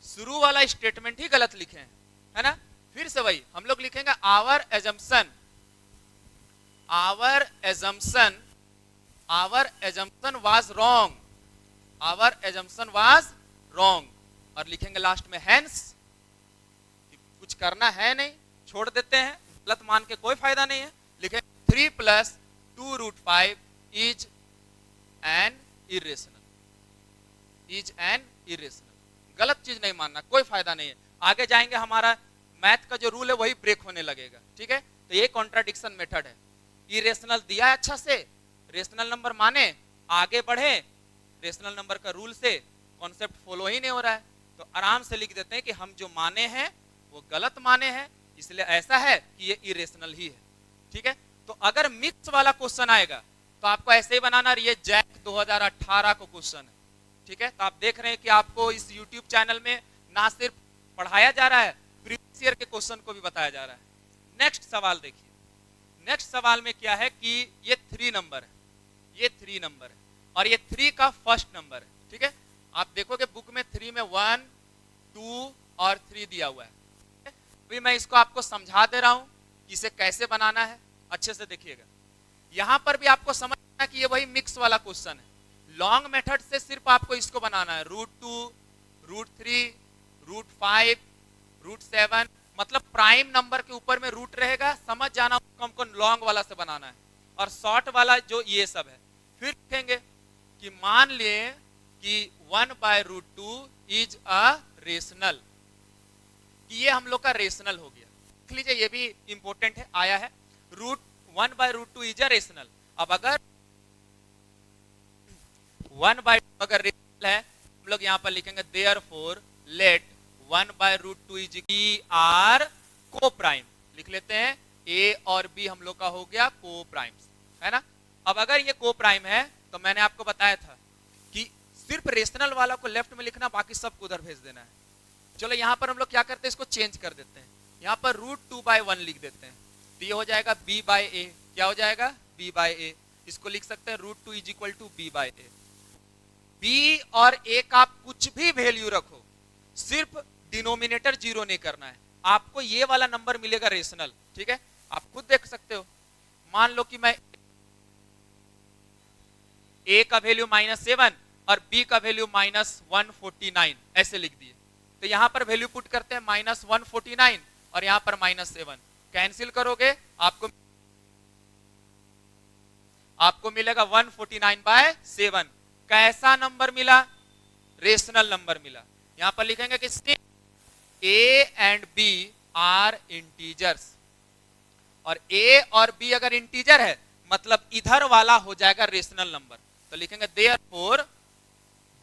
शुरू वाला स्टेटमेंट ही गलत लिखे हैं, है ना। फिर से वही हम लोग लिखेंगे our assumption was wrong, our assumption was wrong. और लिखेंगे लास्ट में हेंस, कुछ करना है नहीं, छोड़ देते हैं, गलत मान के कोई फायदा नहीं है। लिखें 3 + 2√5 is an irrational, is an irrational. गलत चीज नहीं मानना, कोई फायदा नहीं है। आगे जाएंगे हमारा मैथ का जो रूल है वही ब्रेक होने लगेगा, ठीक है। तो ये कॉन्ट्राडिक्शन मेथड है। इरेशनल दिया है अच्छा से, रेशनल नंबर माने, आगे बढ़े, रेशनल नंबर का रूल से कॉन्सेप्ट फॉलो ही नहीं हो रहा है, तो आराम से लिख देते हैं कि हम जो माने हैं वो गलत माने हैं, इसलिए ऐसा है कि ये इरेशनल ही है, ठीक है। तो अगर मिक्स वाला क्वेश्चन आएगा तो आपको ऐसे ही बनाना, ये जैक 2018 को क्वेश्चन है, ठीक है। तो आप देख रहे हैं कि आपको इस यूट्यूब चैनल में ना सिर्फ पढ़ाया जा रहा है, प्रीवियस ईयर के क्वेश्चन को भी बताया जा रहा है। नेक्स्ट सवाल देखिए, नेक्स्ट सवाल में क्या है कि ये 3 नंबर है, ये 3 नंबर है और ये 3 का फर्स्ट नंबर है, ठीक है। आप देखोगे बुक में 3 में 1, 2 और 3 दिया हुआ है। अभी मैं इसको आपको समझा दे रहा हूं कि इसे कैसे बनाना है, अच्छे से देखिएगा। यहां पर भी आपको समझना कि ये वही मिक्स वाला क्वेश्चन है। लॉन्ग मेथड से सिर्फ आपको इसको बनाना है, √2, √3, √5, √7, मतलब प्राइम नंबर के ऊपर में रूट रहेगा, समझ जाना, उसको हमको लॉन्ग वाला से बनाना है। और शॉर्ट वाला जो ये सब है, फिर लिखेंगे कि मान लें कि 1/√2 इज अ रेशनल, कि ये हम लोग का रेशनल हो गया। देख लीजिए ये भी इंपॉर्टेंट है, आया है 1/√2 इज अ रेशनल। अब अगर 1/2 अगर रेशनल है, हम लोग यहां पर लिखेंगे therefore let 1/√2 is B are coprime, लिख लेते हैं ए और बी हम लोग का हो गया को प्राइम्स, है ना। अब अगर ये को प्राइम है तो मैंने आपको बताया था कि सिर्फ रेशनल वाला को लेफ्ट में लिखना, बाकी सबको उधर भेज देना है। चलो यहां पर हम लोग क्या करते हैं, इसको चेंज कर देते हैं, यहां पर √2/1 लिख देते हैं, तो ये हो जाएगा b/a। क्या हो जाएगा? b/a। इसको लिख सकते हैं √2 is equal to b/a। b और a का आप कुछ भी वैल्यू रखो, सिर्फ डिनोमिनेटर 0 नहीं करना है, आपको ये वाला नंबर मिलेगा रेशनल, ठीक है। आप खुद देख सकते हो। मान लो कि मैं a का वैल्यू -7 और b का वैल्यू -149 ऐसे लिख दिए, तो यहां पर वैल्यू पुट करते हैं -149 और यहां पर -7, कैंसिल करोगे आपको मिलेगा 149/7। कैसा नंबर मिला? रेशनल नंबर मिला। यहां पर लिखेंगे कि A and B are integers, और A और B अगर इंटीजर है मतलब इधर वाला हो जाएगा रेशनल नंबर, तो लिखेंगे therefore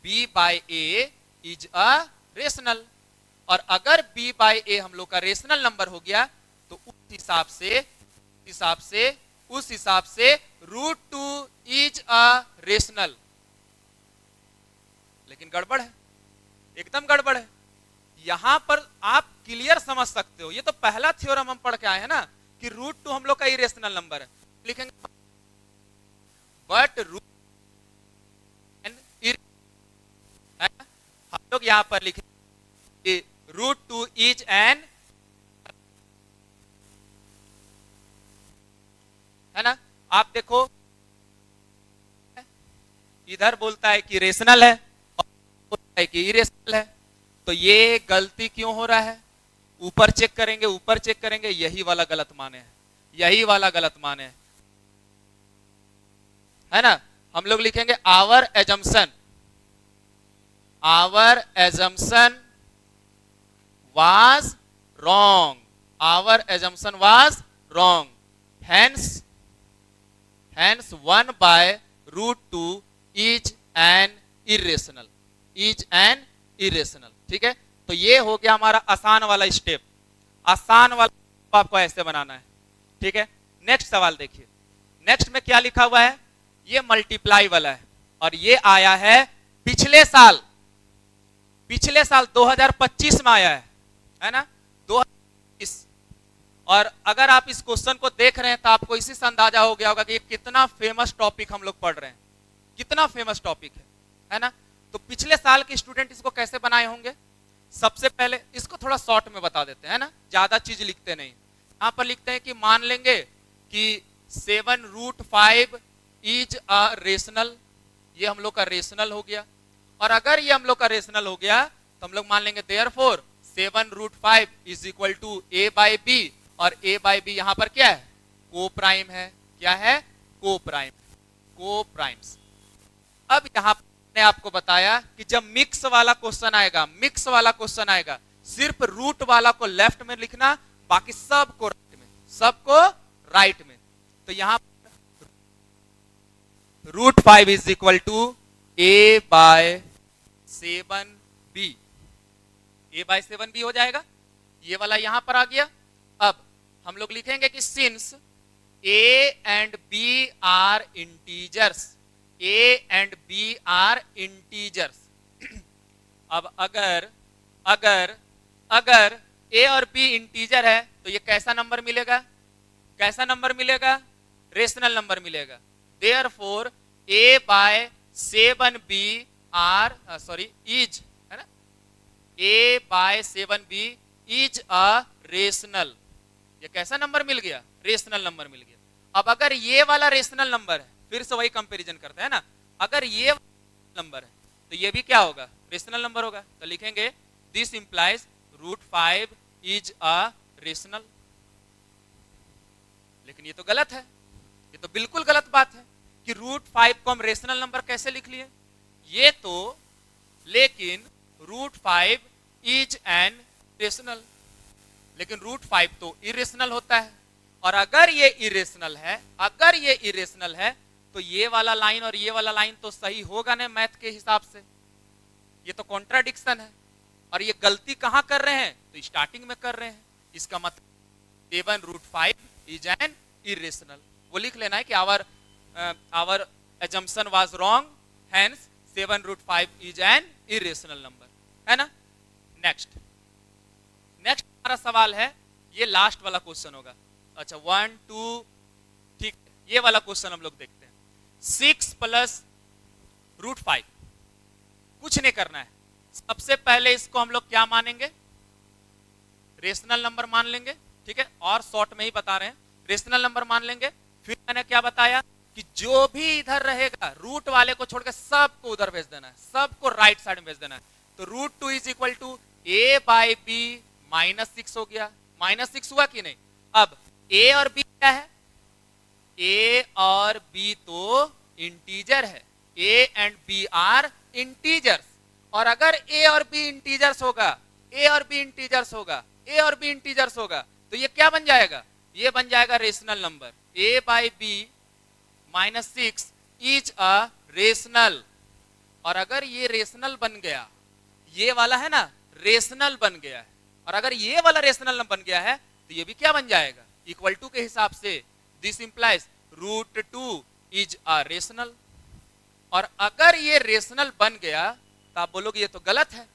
B/A is a rational. और अगर b बाई ए हम लोग का रेशनल नंबर हो गया तो उस हिसाब से root two is a rational. लेकिन गड़बड़ है, एकदम गड़बड़ है। यहां पर आप क्लियर समझ सकते हो, ये तो पहला थ्योरम हम पढ़ के आए हैं ना कि रूट टू हम लोग का इरेशनल नंबर है। लिखेंगे बट रूट हम लोग यहां पर लिखेंगे रूट टू इज एन, है ना। आप देखो इधर बोलता है कि रेशनल है और बोलता है कि इरेशनल है, तो ये गलती क्यों हो रहा है? ऊपर चेक करेंगे, यही वाला गलत माने है, यही वाला गलत माने है ना। हम लोग लिखेंगे our assumption was wrong, our assumption was wrong, hence 1 by root two is an irrational, ठीक है। तो ये हो गया हमारा आसान वाला स्टेप, आसान वाला आपको ऐसे बनाना है, ठीक है। नेक्स्ट सवाल देखिए, नेक्स्ट में क्या लिखा हुआ है, ये मल्टीप्लाई वाला है और ये आया है पिछले साल 2025 में आया है ना, 2025। और अगर आप इस क्वेश्चन को देख रहे हैं तो आपको इसी से अंदाजा हो गया होगा कि ये कितना फेमस टॉपिक हम लोग पढ़ रहे हैं, कितना फेमस टॉपिक है ना। तो पिछले साल के स्टूडेंट इसको कैसे बनाए होंगे? सबसे पहले इसको थोड़ा शॉर्ट में बता देते हैं ना, ज्यादा चीज लिखते नहीं। यहां पर लिखते हैं कि मान लेंगे कि 7√5 इज अ रेशनल, ये हम लोग का रेशनल हो गया। और अगर ये हम लोग का रेशनल हो गया तो हम लोग मान लेंगे therefore 7√5 is equal to a by B, और a बाई बी यहां पर क्या है? को प्राइम है। क्या है? को प्राइम्स। अब यहां ने आपको बताया कि जब मिक्स वाला क्वेश्चन आएगा, सिर्फ रूट वाला को लेफ्ट में लिखना, बाकी सबको राइट में। तो यहां √5 is equal to a by 7b, हो जाएगा। ये वाला यहां पर आ गया। अब हम लोग लिखेंगे कि since a and b are integers, अब अगर a और b इंटीजर है तो ये कैसा नंबर मिलेगा? रेशनल नंबर मिलेगा। Therefore a by 7b is, है ना, a by 7b is a rational. ये कैसा नंबर मिल गया? रेशनल नंबर मिल गया। अब अगर ये वाला रेशनल नंबर है, फिर से वही कंपैरिजन करते हैं ना, अगर ये नंबर है तो ये भी क्या होगा? रेशनल नंबर होगा। तो लिखेंगे this implies √5 is a rational. लेकिन ये तो गलत है, ये तो बिल्कुल गलत बात है कि √5 को हम रेशनल नंबर कैसे लिख लिए? ये तो, लेकिन √5 इज एन रेशनल, लेकिन √5 तो इरेशनल होता है। और अगर ये इरेशनल है तो ये वाला लाइन और ये वाला लाइन तो सही होगा ना मैथ के हिसाब से, ये तो कॉन्ट्राडिक्शन है। और ये गलती कहां कर रहे हैं? तो स्टार्टिंग में कर रहे हैं। इसका मतलब 7√5 इज एन इरेशनल। वो लिख लेना है कि our assumption was wrong, hence 7√5 is an irrational number, है ना। नेक्स्ट हमारा सवाल है, ये लास्ट वाला क्वेश्चन होगा। अच्छा 1 2, ठीक, ये वाला क्वेश्चन हम लोग देखते हैं। 6 + √5, कुछ नहीं करना है। सबसे पहले इसको हम लोग क्या मानेंगे? रेशनल नंबर मान लेंगे, ठीक है, और शॉर्ट में ही बता रहे हैं, रेशनल नंबर मान लेंगे। फिर मैंने क्या बताया कि जो भी इधर रहेगा रूट वाले को छोड़कर सबको उधर भेज देना है, सबको राइट साइड में भेज देना है। तो √2 is equal to a by B -6 हो गया। -6 हुआ कि नहीं? अब a और b क्या है? a और b तो इंटीजर है, a and b are integers. और अगर a और b इंटीजर्स होगा, तो ये क्या बन जाएगा? ये बन जाएगा rational number. a by B -6 is a rational. और अगर ये रेशनल बन गया, ये वाला है ना रेशनल बन गया है, और अगर ये वाला रेशनल बन गया है तो ये भी क्या बन जाएगा, इक्वल टू के हिसाब से। This implies root two is a rational. और अगर ये रेशनल बन गया तो आप बोलोगे ये तो गलत है,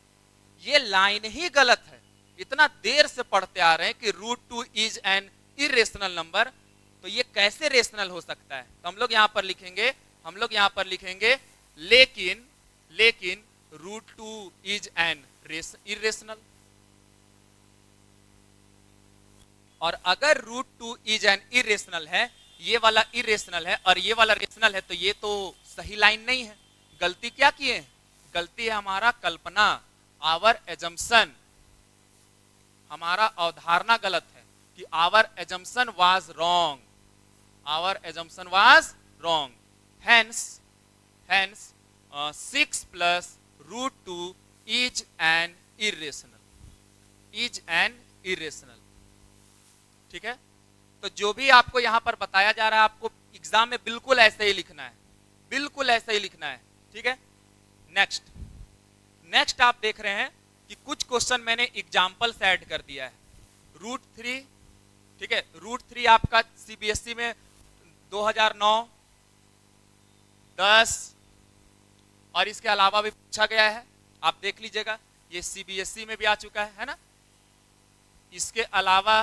ये लाइन ही गलत है, इतना देर से पढ़ते आ रहे हैं कि root two is an irrational number, तो ये कैसे रेशनल हो सकता है। तो हम लोग यहां पर लिखेंगे लेकिन root two is an irrational. और अगर root two is an irrational है, ये वाला इरेशनल है और ये वाला रेशनल है, तो ये तो सही लाइन नहीं है। गलती क्या किए हैं, गलती है हमारा कल्पना, आवर एजम्पशन, हमारा अवधारणा गलत है कि our assumption was wrong, our assumption was wrong. Hence 6 plus root two is an irrational, ठीक है। तो जो भी आपको यहां पर बताया जा रहा है, आपको एग्जाम में बिल्कुल ऐसे ही लिखना है, बिल्कुल ऐसे ही लिखना है, ठीक है। नेक्स्ट आप देख रहे हैं कि कुछ क्वेश्चन मैंने एग्जाम्पल से ऐड कर दिया है। रूट 3, ठीक है, रूट 3 आपका सीबीएसई में 2009, 10 और इसके अलावा भी पूछा गया है, आप देख लीजिएगा, ये सीबीएसई में भी आ चुका है ना। इसके अलावा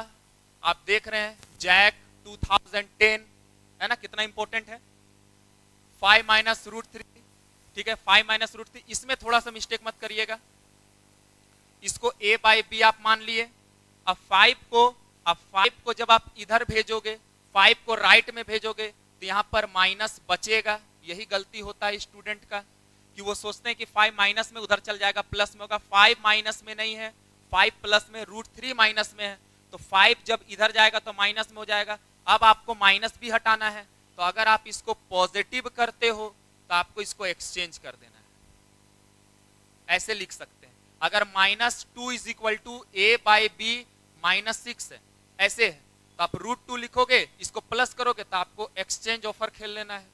आप देख रहे हैं जैक 2010, है ना, कितना इंपॉर्टेंट है। 5 माइनस रूट 3, ठीक है, 5 माइनस रूट 3, इसमें थोड़ा सा मिस्टेक मत करिएगा, इसको a बाई बी आप मान लिए। अब 5 को जब आप इधर भेजोगे, 5 को राइट में भेजोगे तो यहां पर माइनस बचेगा। यही गलती होता है स्टूडेंट का कि वो सोचते हैं कि 5 माइनस में उधर चल जाएगा, प्लस में होगा। 5 माइनस में नहीं है, 5 प्लस में, रूट 3 माइनस में है, तो 5 जब इधर जाएगा तो माइनस में हो जाएगा। अब आपको माइनस भी हटाना है, तो अगर आप इसको पॉजिटिव करते हो तो आपको इसको एक्सचेंज कर देना है, ऐसे लिख सकते हैं। अगर -2 is equal to A by B -6 है, ऐसे है, तो आप रूट 2 लिखोगे, इसको प्लस करोगे तो आपको एक्सचेंज ऑफर खेल लेना है,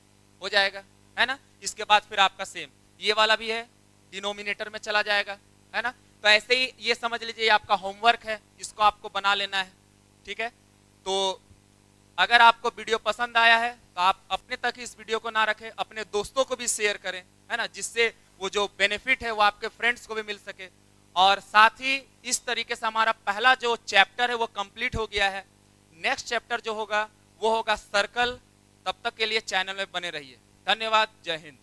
हो जाएगा, है ना। इसके बाद फिर आपका सेम ये वाला भी है, डिनोमिनेटर में चला जाएगा, है ना। तो ऐसे ही ये समझ लीजिए आपका होमवर्क है, इसको आपको बना लेना है, ठीक है। तो अगर आपको वीडियो पसंद आया है तो आप अपने तक इस वीडियो को ना रखें, अपने दोस्तों को भी शेयर करें, है ना, जिससे वो जो बेनिफिट है वो आपके फ्रेंड्स को भी मिल सके। और साथ ही इस तरीके से हमारा पहला जो चैप्टर है वो कंप्लीट हो गया है। नेक्स्ट चैप्टर जो होगा वो होगा सर्कल। तब तक के लिए चैनल में बने रहिए। धन्यवाद, जय हिंद।